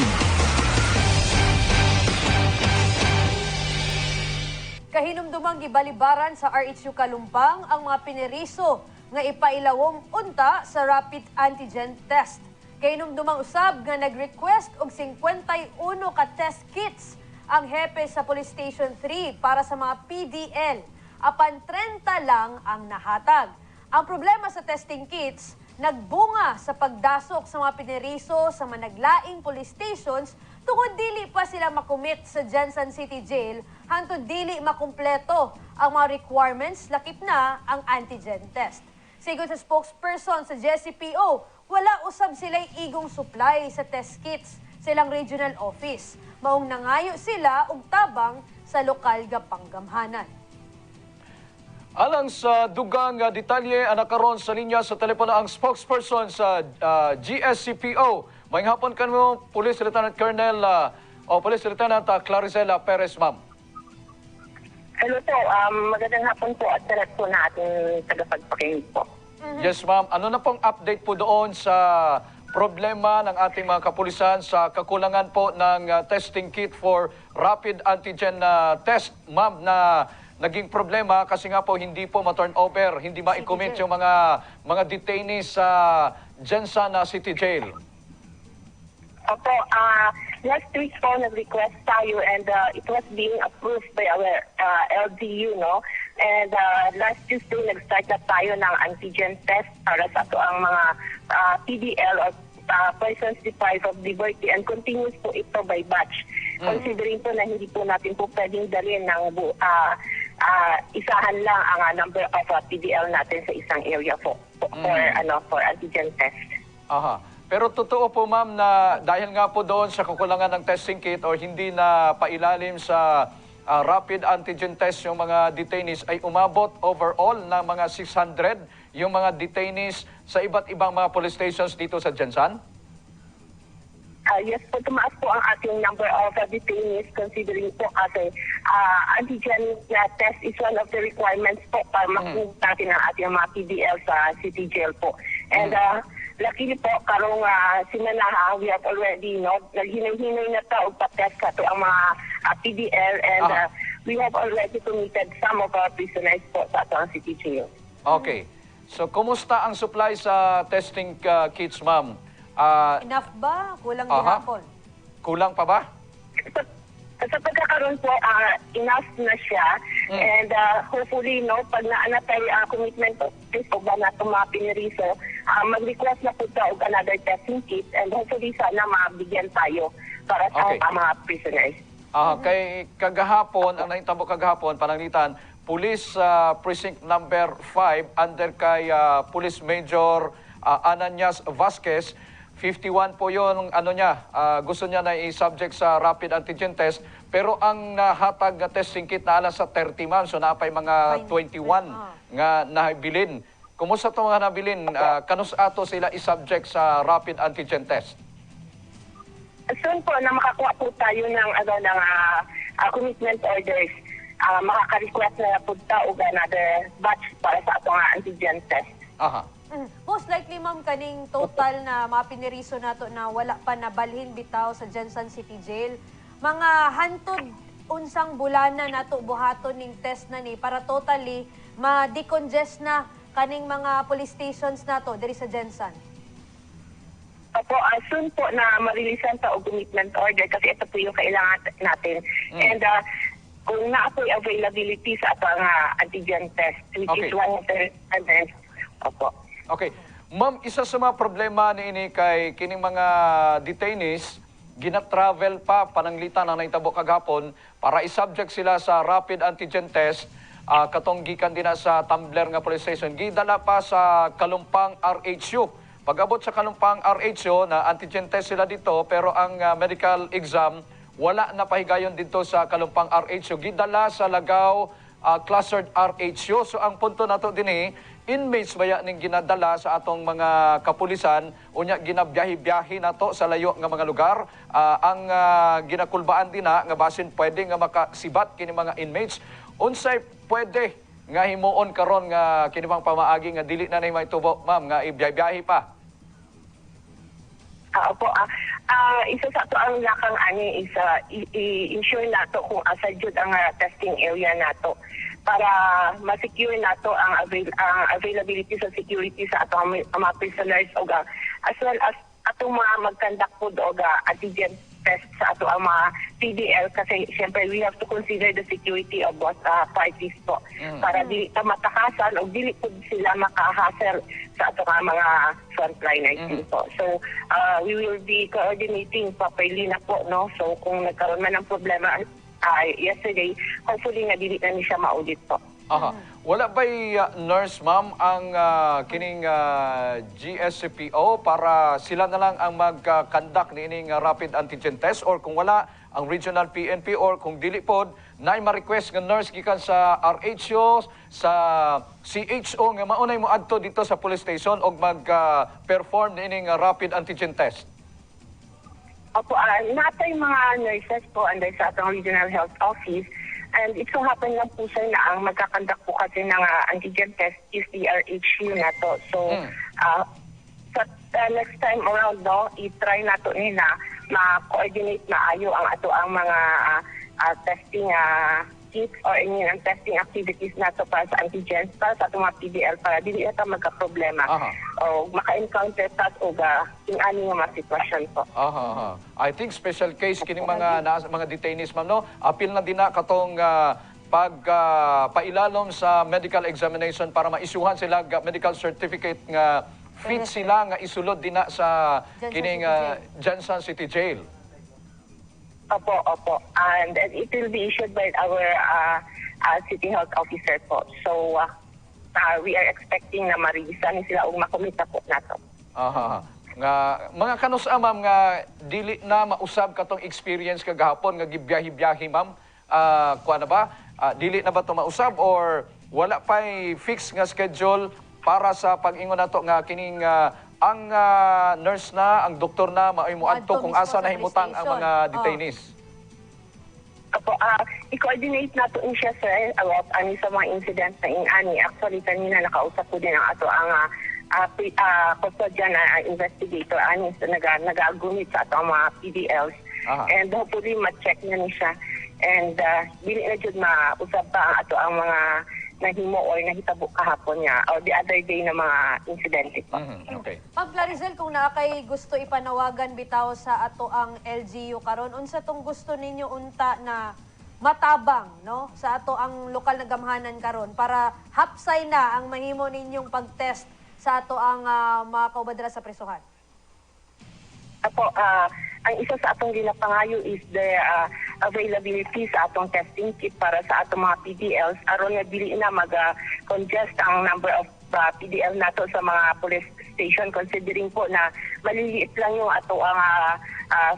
Kahinumdumang gibalibaran sa RHU Kalumpang ang mga pineriso nga ipailawom unta sa rapid antigen test. Kahinumdumang usab nga nag-request og 51 ka test kits ang hepe sa Police Station 3 para sa mga PDL. Apan 30 lang ang nahatag. Ang problema sa testing kits, nagbunga sa pagdasok sa mga pineriso sa managlaing police stations tungod dili pa sila makumit sa Jensen City Jail hangtod dili makumpleto ang mga requirements lakip na ang antigen test. Sigon sa spokesperson sa JCPO, wala usab sila'y igong supply sa test kits sa ilang regional office. Maong nangayo sila og tabang sa lokal nga panggamhanan. Alang sa dugang detalye, anakaron sa linya sa telepono ang spokesperson sa GSCPO. Mayang hapon kan mo, Police Lieutenant Colonel Police Lieutenant Claricela Perez, ma'am. Hello po, magandang hapon po at salat po na ating tagapagpakinig po. Yes, ma'am. Ano na pong update po doon sa problema ng ating mga kapulisan sa kakulangan po ng testing kit for rapid antigen test, ma'am, na naging problema kasi nga po hindi po ma-turn over, hindi ma-commit yung mga detainees sa Jensen City Jail. Opo, last week po nag-request tayo and it was being approved by our LGU, no? And last Tuesday nag-start na tayo ng antigen test para sa ito ang mga PDL or persons deprived of liberty and continuous po ito by batch. Considering po na hindi po natin po pwedeng dalhin ng isahan lang ang number of PDL natin sa isang area po for antigen test. Aha. Pero totoo po, ma'am, na dahil nga po doon sa kakulangan ng testing kit or hindi na pailalim sa rapid antigen test yung mga detainees ay umabot overall ng mga 600 yung mga detainees sa iba't ibang mga police stations dito sa Jensen? Yes po, tumaas po ang ating number of detainees considering po kasi antigen test is one of the requirements po para makuha natin ang ating mga PDL sa City Jail po. And luckily po, karong sinanaha, we have already, naghinay-hinay na ta o pa-test sa ito ang mga PDL and we have already committed some of our prisoners po sa ito ang City Jail. Okay. So, kumusta ang supply sa testing kits, ma'am? Enough ba? Kulang gihapon? Kulang pa ba? Sa pagkakaroon po, enough na siya. And hopefully, pag naanatay ang commitment po ba na itong mga piniriso, mag-request na po ito another testing kit and hopefully sana mabigyan tayo para sa mga prisoners. Kay kagahapon, ang nahitabo kagahapon, pananglitan, Police Precinct number 5 under kay Police Major Ananias Vasquez. 51 po yung gusto niya na i-subject sa rapid antigen test, pero ang nahatag na test singkit na alas sa 30 ma'am, so napay mga 21 nga nabilin. Kumusta ito mga nabilin? Kanus ato sila i-subject sa rapid antigen test? Soon po na makakuha po tayo ng commitment orders, makaka-request na po ta og another batch para sa atong antigen test. Aha. Most likely, ma'am, kaning total na mapiniriso nato na wala pa nabalhin bitaw sa Jensen City Jail. Mga hantod unsang bulana nato buhaton ning test na ni para totally ma-decongest na kaning mga police stations nato diri sa Jensen. Opo, soon po na marilisan ta og commitment order kasi ito po yung kailangan natin. And kung naa po yung availability sa atong antigen test, which is one of the requirements. Opo. Okay. Ma'am, isa sa mga problema ni kay kining mga detainees, gina-travel pa pananglitan na naitabo kagapon para i-subject sila sa rapid antigen test. Katong gikan din sa Tumbler nga police station, gidala pa sa Kalumpang RHU. Pag-abot sa Kalumpang RHU na antigen test sila dito, pero ang medical exam wala na pahigayon dito sa Kalumpang RHU, gidala sa Lagaw Clustered RHU. So ang punto nato dinhi, inmates baya ning ginadala sa atong mga kapulisan, unya ginabyahi-byahi nato sa layo nga mga lugar. Ang ginakulbaan din nga basin pwede nga makasibat kini mga inmates. Unsay pwede nga himuon karon nga kini pang pamaagi nga dili na nay maitubo, ma'am, nga ibyahi-byahi pa? Opo, isa sa ito ang lakang is i-ensure nato kung asa jud ang testing area nato para ma-secure nato ang availability sa security sa atong mga prisoners as well as atong mga mag-conduct po og antigen test sa ato ang mga PDL kasi siyempre we have to consider the security of both parties po para dili ta matakasan o dili po sila makahasel sa ato mga frontliners po. So we will be coordinating properly na po, no? So kung nagkaroon man ng problema yesterday, hopefully nga dili na ni siya ma-audit po. Aha. Wala ba'y nurse, ma'am, ang kining GSCPO para sila na lang ang mag-conduct niining rapid antigen test, or kung wala, ang regional PNP, or kung dili pod na ma-request nga nurse gikan sa RHO, sa CHO nga maunay mo adto dito sa police station og mag-perform niining rapid antigen test? Opo, natay mga nurses po under sa atong regional health office. And it so happen lang po sir na ang magkakandak po kasi ng antigen test is the RHU na to. So, next time around, no, i-try na to nila ma-coordinate na ayo ang ato ang mga testing kits or ang testing activities na to para sa antigens, para sa atong mga PDL, para dili ito magka-problema. O maka-encounter tat o yung aning mga sitwasyon po. I think special case kining mga detainees, ma'am, no? Apil na din na katong pailalom sa medical examination para maisuhan sila medical certificate nga fit sila nga isulod din na sa kining Jensen City Jail. Opo. And it will be issued by our city health officer po. So, we are expecting na marigisan sila o makumita po nato. Nga mga kanusa, ma'am, nga dili na mausab katong experience kagahapon nga gibiyahi-biyahi, ma'am. Kuha na ba? Dili na ba ito mausab or wala pa'y fix nga schedule para sa pag-ingon nato nga kining ang nurse na, ang doktor na, maimuadto kung asa na himutang ang mga detainees? Apo, i-coordinate nato siya, sir, about ani sa mga incident na ingani. Actually, kanina nakausap ko din ang ato ang custodian na investigator ani nag-agumit sa ato ang mga PDLs. And hopefully, ma-check na ni siya. And dili na jud mausab pa ang ato ang mga nahimo or nahitabo kahapon niya or the other day na mga insidente pa. Okay. Ma'am Claricel, kung naakay gusto ipanawagan bitaw sa ato ang LGU karon, unsa tong gusto ninyo unta na matabang, no, sa ato ang lokal na gamhanan karon para hapsay na ang mahimo ninyong pag-test sa ato ang mga kaubadra sa prisuhan? Apo, ang isa sa atong ginapangayo is the availability sa atong testing kit para sa atong mga PDLs aron nga dili na mag-congest ang number of PDL nato sa mga police station, considering po na maliliit lang yung ato ang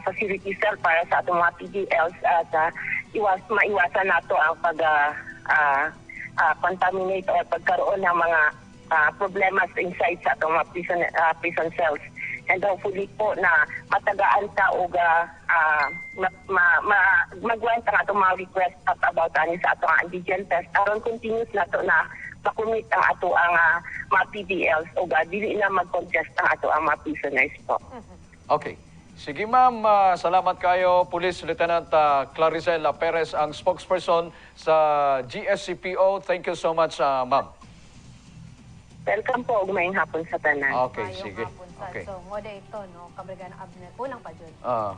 facility cell para sa atong mga PDLs at maiwasan nato ang contaminate o pagkaroon ng mga problemas inside sa atong mga prison cells. And hopefully po na matagaan ta o magwan ta atong mga request about sa atong antigen test aron continuous nato na makumit ang ato ang mga PDLs o dili na mag-congest ang ato ang mga prisoners po. Okay. Sige ma'am, salamat kayo. Police Lieutenant Claricel Perez, ang spokesperson sa GSCPO. Thank you so much, ma'am. Welcome po, umayong hapon sa tanan. Okay, Mayong sige. hapon, Sir. Okay. So, mo ito, no, Kabrigada Abner. Kulang pa, Jun. Ah.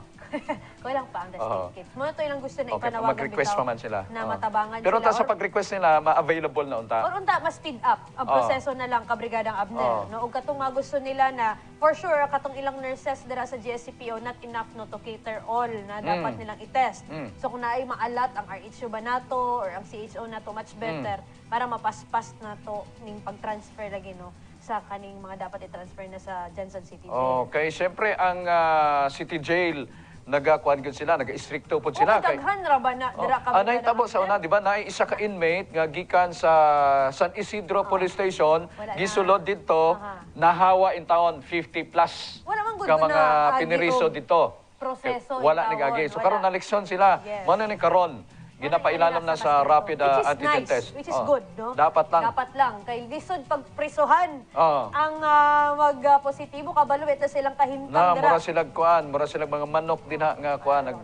Kulang pa ang testing kits. Mo ito ilang gusto na Okay, ipanawagan mag-request pa man sila. na matabangan Pero sila. sa pag-request nila, ma-available na unta. Or unta, mas speed up ang proseso na lang, Kabrigadang Abner. No? O katong mga gusto nila na, for sure, katong ilang nurses dira sa GSCPO, not enough no, to cater all na dapat nilang i-test. So kung naay maalat ang RHO ba nato or ang CHO nato, much better para mapaspas na to ning pag-transfer lagi no sa kaning mga dapat i-transfer na sa Jensen City Jail. Okay, siyempre ang City Jail, nagakuan gud sila, naga-istrikto po sila. Daghan ra ba na dira ka? Anay tabo sa una, di ba? Naay isa ka inmate nga gikan sa San Isidro Police Station, Wala na. gisulod dito, nahawa in town 50 plus Wala man gud ka na mga piniriso og dito. proseso Wala in ni gagi. tawon, So wala. karon na leksyon sila. Yes. Mano ni karon? Ginapailalam na sa rapid antigen test. Which is good, no? Dapat lang. Dapat lang. Kay lisod pag prisohan Oo. ang mag-positibo, kabalo, ito silang kahintang Na dira. mura silang kuan, mura silang mga manok din nga kuan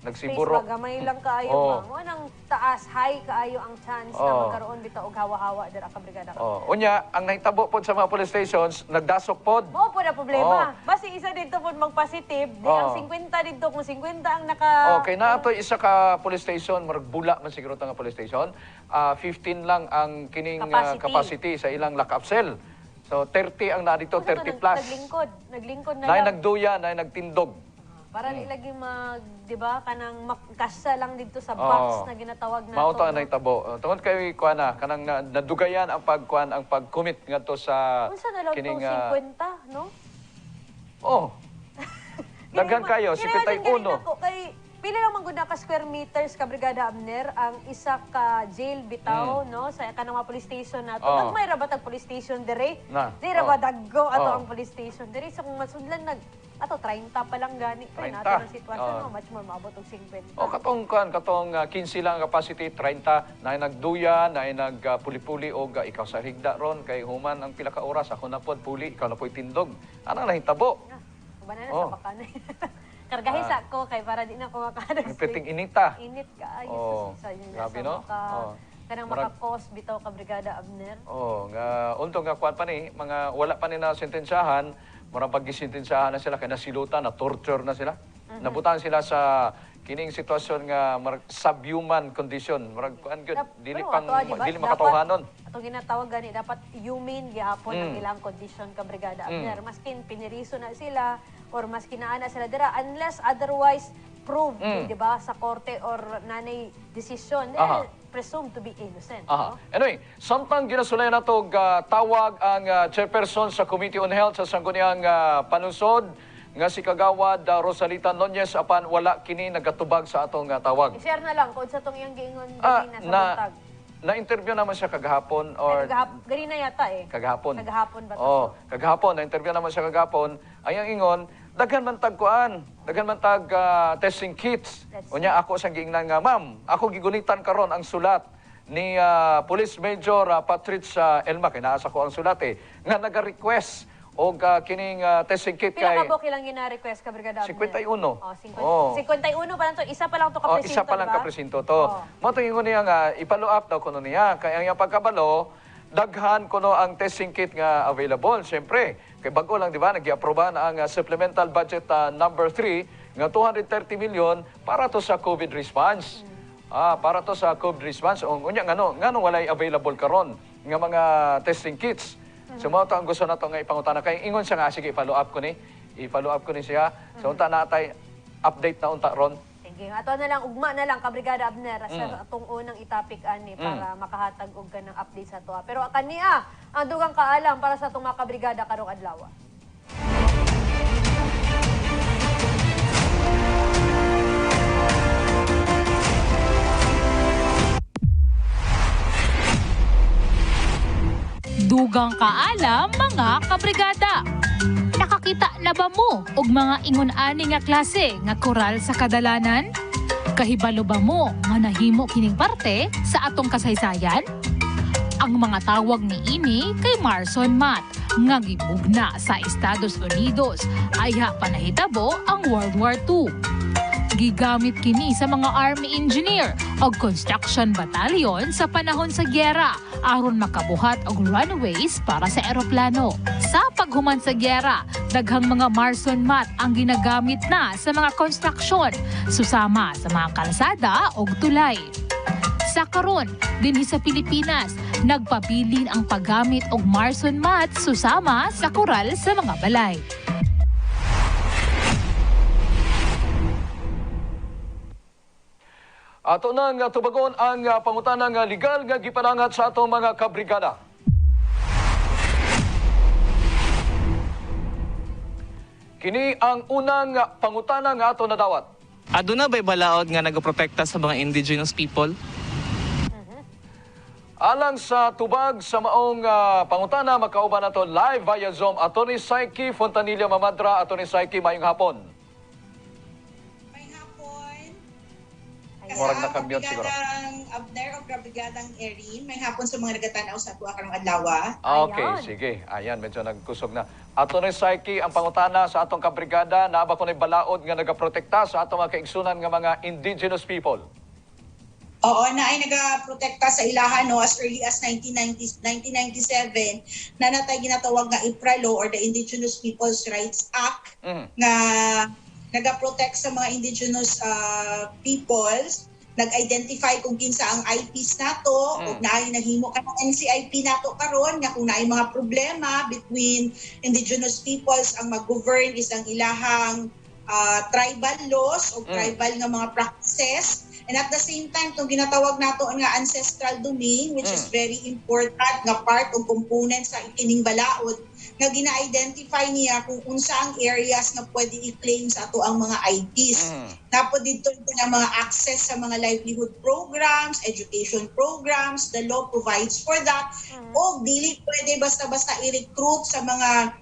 nagsiburo. Face magamay lang kaayo, Oo. ma'am. Anang taas, high kaayo ang chance na Oo. magkaroon bitaw og hawa-hawa dira ka brigada. Unya, ang nahitabo po sa mga police stations, nagdasok pod. Mao po na problema. Basi isa dito po mag-positive, di ang 50 dito kung 50 ang naka Okay, na ito isa ka police station, magbula man siguro nga police station. 15 lang ang kining capacity sa ilang lock-up cell. So 30 ang na dito, 30 plus. Naglingkod na Nay lang. nagduya, nay nagtindog. Para lagi di ba, kanang makasa lang dito sa box na ginatawag nato. Mao to ang nahitabo. Tungod kay kuan kanang nadugayan ang pagkuan ang pag-commit ngadto sa Unsa na lang kining 50, no? Oh. Daghan kayo, 51. Kay pila lang man gud ka square meters ka Brigada Abner ang isa ka jail bitaw no sa kanang mga police station nato. Nagmay ra ba tag police station dire? Di ra ba daggo ato ang police station dire sa kung masudlan ato 30 pa lang gani pa nato ang sitwasyon no much more maabot og 50. Katong 15 lang capacity 30 na nagduya na nagpuli-puli og ikaw sa higda ron kay human ang pila ka oras ako na pod puli ikaw na po'y tindog. Ana nahitabo. Banana sa bakanay. Kargahin sa ko kay para di na ko makadas. Piting inita. Init ka ayos sa inyo. Grabe no? Kanang maka-cause bitaw ka Brigada Abner. Nga unto nga kuan pa ni mga wala pa ni na sentensyahan, mura pag gisentensyahan na sila kay nasilutan na torture na sila. Nabutan sila sa kining sitwasyon nga subhuman condition. Murag kuan gyud dili pang dili makatawhanon. Ato ginatawag gani dapat humane gihapon ang ilang condition ka Brigada Abner. Maskin piniriso na sila or maskin naana sila dira unless otherwise proved, di ba, sa korte or nanay decision, they're presumed to be innocent. No? Anyway, samtang ginasulay na to tawag ang chairperson sa Committee on Health sa sangguniang panunsod nga si Kagawad Rosalita Nunez apan wala kini nagatubag sa atong tawag. I-share na lang kung sa itong iyang giingon ganina sa buntag. Na-interview naman siya kagahapon or ganina yata Kagahapon. Kagahapon ba to? Kagahapon na-interview naman siya kagahapon. Ayang ingon, daghan man tag kuan, daghan man tag testing kits. Unya ako sang giingnan nga, ma'am, ako gigunitan karon ang sulat ni Police Major Patricia Elma kay naa sa ko ang sulat nga naga-request og kining testing kit Pila kay ka book ilang gina-request ka Brigada Abner? 51. 51 pa lang to, isa pa lang to ka presinto, isa pa lang diba? ka presinto to. Mo to ingon niya nga i-follow up daw kuno niya kay ang iyang pagkabalo daghan kuno ang testing kit nga available. Siyempre, kay bago lang di ba nagi-aproba na ang supplemental budget number 3 nga 230 million para to sa COVID response. Para to sa COVID response. Unya ngano walay available karon nga mga testing kits. So mo to ang gusto nato nga ipangutana kay ingon siya nga sige i-follow up ko ni siya. So unta natay update na unta ron. Sige, ato na lang, ugma na lang, Kabrigada Abner, sa atong unang itapik ani para makahatag og ka ng update sa toa. Pero kaniya, ang dugang kaalam para sa itong mga kabrigada karong adlaw. Dugang kaalam mga kabrigada. Nakakita na ba mo og mga ingon-ani nga klase nga koral sa kadalanan? Kahibalo ba mo nga nahimo kining parte sa atong kasaysayan? Ang mga tawag ni ini kay Marson Mat nga gibugna sa Estados Unidos ay panahitabo ang World War II. Gigamit kini sa mga army engineer o construction battalion sa panahon sa gyera aron makabuhat og runways para sa eroplano. Sa paghuman sa gyera, daghang mga Marson Mat ang ginagamit na sa mga construction, susama sa mga kalsada o tulay. Sa karon, dinhi sa Pilipinas, nagpabilin ang paggamit og Marson Mat susama sa koral sa mga balay. Ato nang tubagon ang pangutanang legal nga gipanangat sa atong mga kabrigada. Kini ang unang pangutana nga ato nadawat. Aduna ba'y balaod nga nagaprotekta sa mga indigenous people? Alang sa tubag sa maong pangutana, makauban nato live via Zoom. Attorney Saiki Fontanilla Mamadra, Attorney Saiki, mayong hapon. Murag na kambiyon siguro. Abner o Kabrigadang Erin, may hapon sa mga nagatanaw sa ato karong adlaw. Okay, sige. Ayan, medyo nagkusog na. Attorney Saiki, ang pangutana sa atong kabrigada, naaba ko na balaod nga nagaprotekta sa atong mga kaigsunan nga mga indigenous people. Oo, na ay nagaprotekta sa ilahan as early as 1997 na natay ginatawag nga IPRA Law or the Indigenous Peoples' Rights Act nga nagaprotect sa mga indigenous peoples, nag-identify kung kinsa ang IPs nato, o naay nahimo ka ng NCIP nato karon nga kung naay mga problema between indigenous peoples, ang mag-govern is ang ilahang tribal laws o tribal nga mga practices. And at the same time, itong ginatawag nato nga ancestral domain, which is very important nga part o component sa ikining balaod, nga gina-identify niya kung unsa ang areas na pwede i-claim sa ato ang mga IPs. Tapos dito na mga access sa mga livelihood programs, education programs, the law provides for that. O dili pwede basta-basta i-recruit sa mga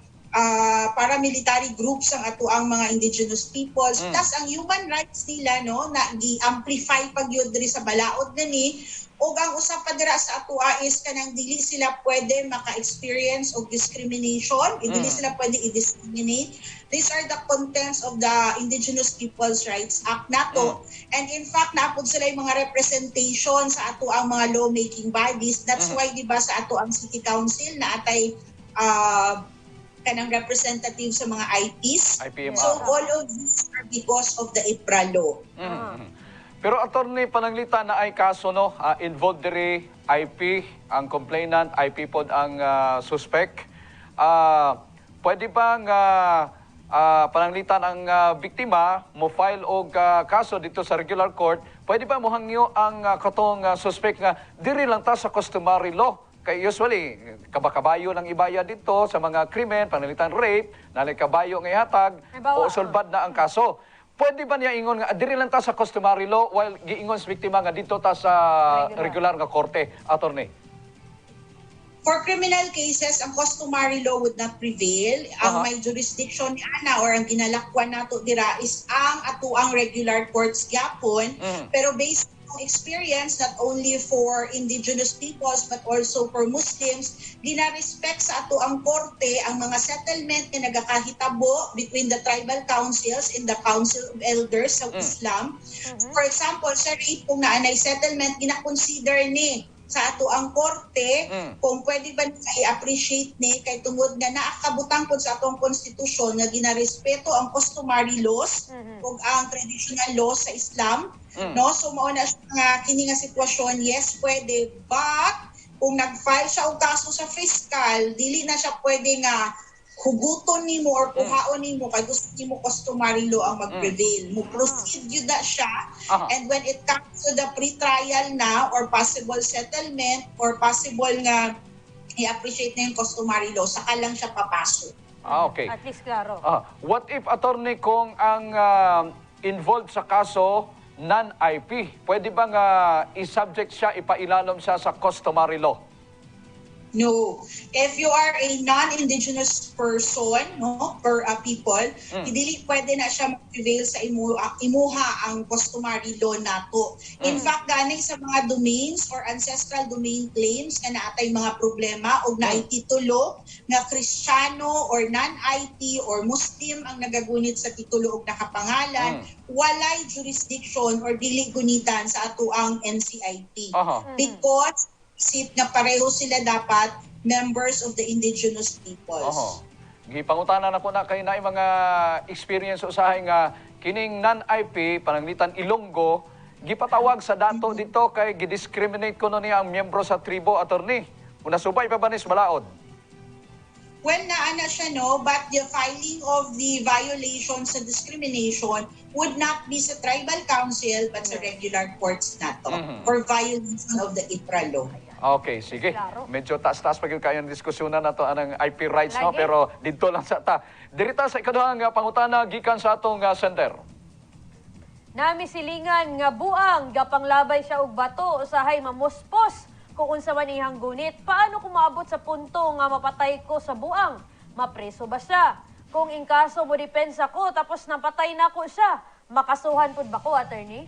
paramilitary groups ang ato ang mga indigenous peoples. Plus ang human rights nila na gi-amplify pag yun diri sa balaod gani. O ang usap pa dira sa ato is kanang dili sila pwede maka-experience og discrimination, dili sila pwede i-discriminate. These are the contents of the Indigenous Peoples' Rights Act nato. And in fact, naapod sila yung mga representation sa ato ang mga lawmaking bodies. That's why di ba sa ato ang City Council na atay kanang representative sa mga IPs. So all of these are because of the IPRA law. Pero attorney, pananglitan na ay kaso involved diri IP, ang complainant, IP pod ang suspect. Pwede bang pananglitan ang biktima mo file og kaso dito sa regular court? Pwede ba mo hangyo ang katong suspect nga diri lang ta sa customary law? Kay usually, kabakabayo ng ibaya dito sa mga krimen, panalitan rape, nalay kabayo ng ihatag, o sulbad na ang kaso. Pwede ba niya ingon nga, diri lang ta sa customary law while giingon sa biktima nga dito ta sa regular nga korte, attorney? For criminal cases, ang customary law would not prevail. Ang may jurisdiction ni Ana or ang ginalakwan nato dira is ang atuang regular courts gyapon. Pero based experience not only for indigenous peoples but also for Muslims, gina-respect sa ato ang korte ang mga settlement na nagakahitabo between the tribal councils and the council of elders sa Islam. For example, sa rape, kung naanay settlement, gina-consider ni sa ato ang korte kung pwede ba i-appreciate ni kay tungod nga naakabutang po sa atong konstitusyon nga ginarespeto ang customary laws ug ang traditional laws sa Islam. So mao na siya nga kini nga sitwasyon, yes pwede, but kung nag-file siya og kaso sa fiscal, dili na siya pwede nga huguton nimo or kuhaon nimo kay gusto nimo customary law ang mag-prevail. Mo proceed yun na siya, and when it comes to the pre-trial na or possible settlement or possible nga i-appreciate na yung customary law, saka lang siya papasok. Okay. At least klaro. What if, attorney, kung ang involved sa kaso non-IP, pwede bang i-subject siya, ipailalim siya sa customary law? No. If you are a non-indigenous person, no, per people, hindi pwede na siya mag-prevail sa imuha ang customary law nato. In fact, ganay sa mga domains or ancestral domain claims na naatay mga problema o na titulo nga Kristiyano or non-IT or Muslim ang nagagunit sa titulo o nakapangalan, walay jurisdiction or dili gunitan sa ato ang NCIP. Because isip na pareho sila dapat members of the indigenous peoples. Gipangutana na ko na kayo na yung mga experience usahay nga kining non-IP, pananglitan Ilonggo, gipatawag sa dato dito kay gidiscriminate ko niya ang miyembro sa tribo, attorney. Una subay pa ba nis balaod? Well, naana siya, no, but the filing of the violations and discrimination would not be sa tribal council but sa regular courts nato for violation of the IPRA law. Okay, sige. Medyo taas-taas pa kayo ng diskusyonan na to anang IP rights, no? Pero dito lang sa ta. Dirita sa ikaduhang pangutana gikan sa atong center. Nami silingan nga buang gapanglabay siya og bato usahay mamuspos kung unsa man iyang gunit. Paano kung maabot sa punto nga mapatay ko sa buang? Mapreso ba siya? Kung in kaso mo depensa ko tapos napatay na ko siya, makasuhan pud ba ko, attorney?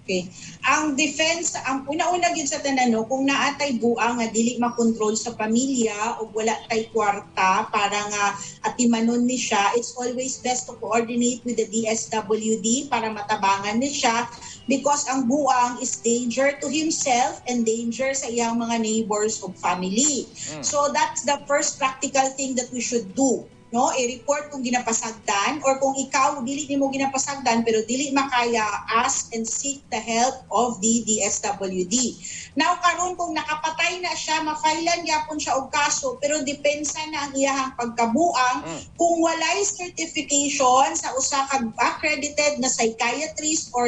Okay. Ang defense, ang una-una gid sa tanan, no, kung naatay buang nga dili makontrol sa pamilya o wala tay kwarta para nga atimanon ni siya, it's always best to coordinate with the DSWD para matabangan ni siya because ang buang is danger to himself and danger sa iyang mga neighbors o family. So that's the first practical thing that we should do. No, i-report kung ginapasagdan or kung ikaw dili nimo ginapasagdan pero dili makaya, ask and seek the help of the DSWD. Now karon kung nakapatay na siya, mafailan gyapon siya og kaso pero depensa na ang iyahang pagkabuang kung walay certification sa usa ka accredited na psychiatrist or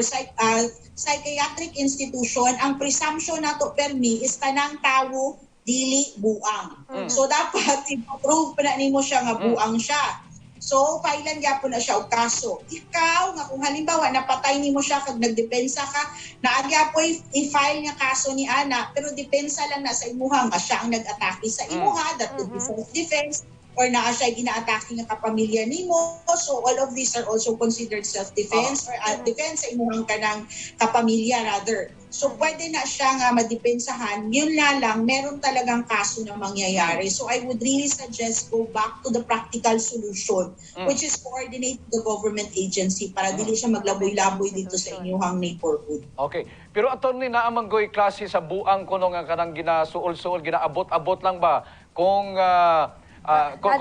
psychiatric institution, ang presumption nato permi is tanang tawo dili buang. So dapat i-prove pa na nimo siya nga buang siya. So pailan gyapon na siya og kaso. Ikaw nga kung halimbawa napatay nimo siya kag nagdepensa ka, naagyapoy i-file nga kaso ni ana pero depensa lang na sa imuha nga siya ang nag-atake sa imuha, that would be self-defense or naa siya gina-atake nga kapamilya nimo. So all of these are also considered self-defense or defense sa imuhang kanang kapamilya rather. So pwede na siya nga madepensahan, yun na lang, meron talagang kaso na mangyayari. So I would really suggest go back to the practical solution, which is coordinate the government agency para dili siya maglaboy-laboy dito sa inyong neighborhood. Okay. Pero attorney, naamanggoy klase sa buang kuno nga kanang ginasuol-suol, ginaabot-abot lang ba? Kung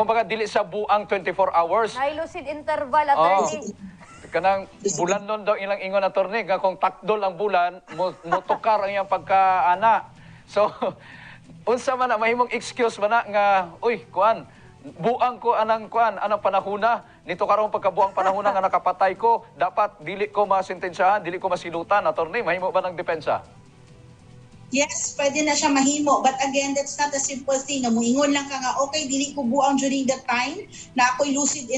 baga dili sa buang 24 hours. Nailusid interval, attorney. Kanang bulan nun daw ilang ingon, attorney, nga kung takdol ang bulan, motokar ang iyang pagkaana. So, unsa man na, mahimong excuse man na nga, uy, kuan, buang ko anang panahuna, nito karong pagkabuang panahuna nga nakapatay ko, dapat dili ko masintensyahan, dili ko masilutan, attorney, mahimo ba ng depensa? Yes, pwede na siya mahimo. But again, that's not a simple thing. Muingon lang ka nga, okay, dili ko buang during that time, na ako'y lucid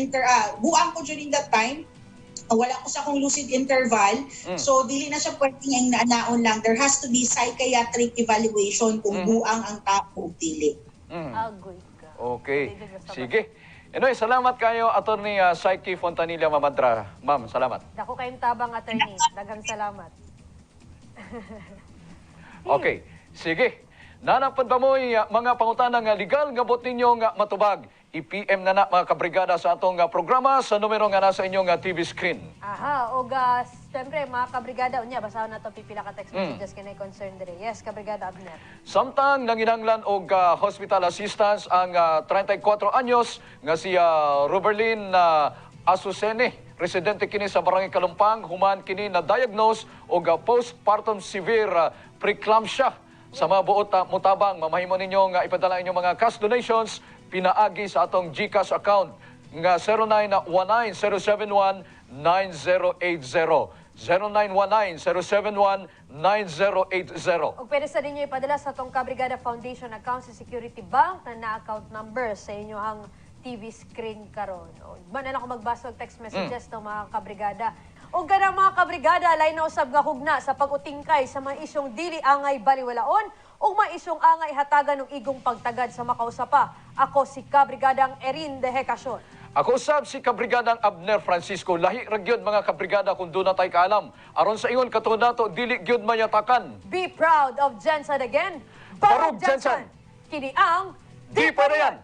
buang ko during that time, wala ko sa akong lucid interval, so dili na siya pwedeng naon lang. There has to be psychiatric evaluation kung buang ang tao o dili. Agoy ka. Okay. Sige. Anyway, salamat kayo, Attorney Psyche Fontanilla Mamadra. Ma'am, salamat. Dako kayong tabang, attorney. Daghang salamat. Okay. Sige. Nanapad ba mo mga pangutana nga legal nga bot ninyo nga matubag? I-PM na mga kabrigada sa atong programa sa numero nga nasa inyong TV screen. Aha, o siyempre mga kabrigada, unya, basahan na ito pipila ka text messages kinay concern dire. Yes, kabrigada Abner. Samtang nanginanglan og hospital assistance ang 34 anyos nga si Ruberlin Asusene, residente kini sa Barangay Kalumpang, human kini na diagnose og postpartum severe preeclampsia. Sa mga buot mutabang, mamahimo ninyo nga ipadala inyong mga cash donations pinaagi sa atong GCash account nga 0919-071-9080. 0919-071-9080. O pwede sa ninyo ipadala sa itong Kabrigada Foundation account sa Security Bank na account number sa inyo ang TV screen karon. O ba na lang ako magbasa og text messages ng mga kabrigada. O ganang mga kabrigada, lay na usab nga hugna sa pag-utingkay sa mga isyong dili angay baliwalaon o mga isyong angay hatagan ng igong pagtagad sa makausapa. Ako si Kabrigadang Erin de Hecacion. Ako usab si Kabrigadang Abner Francisco. Lahi ra gyud mga kabrigada kung doon na tayo kaalam. Aron sa ingon katungod nato dili gyud mayatakan. Be proud of Jensen again. Barug Jensen. Kini ang Di pa na yan.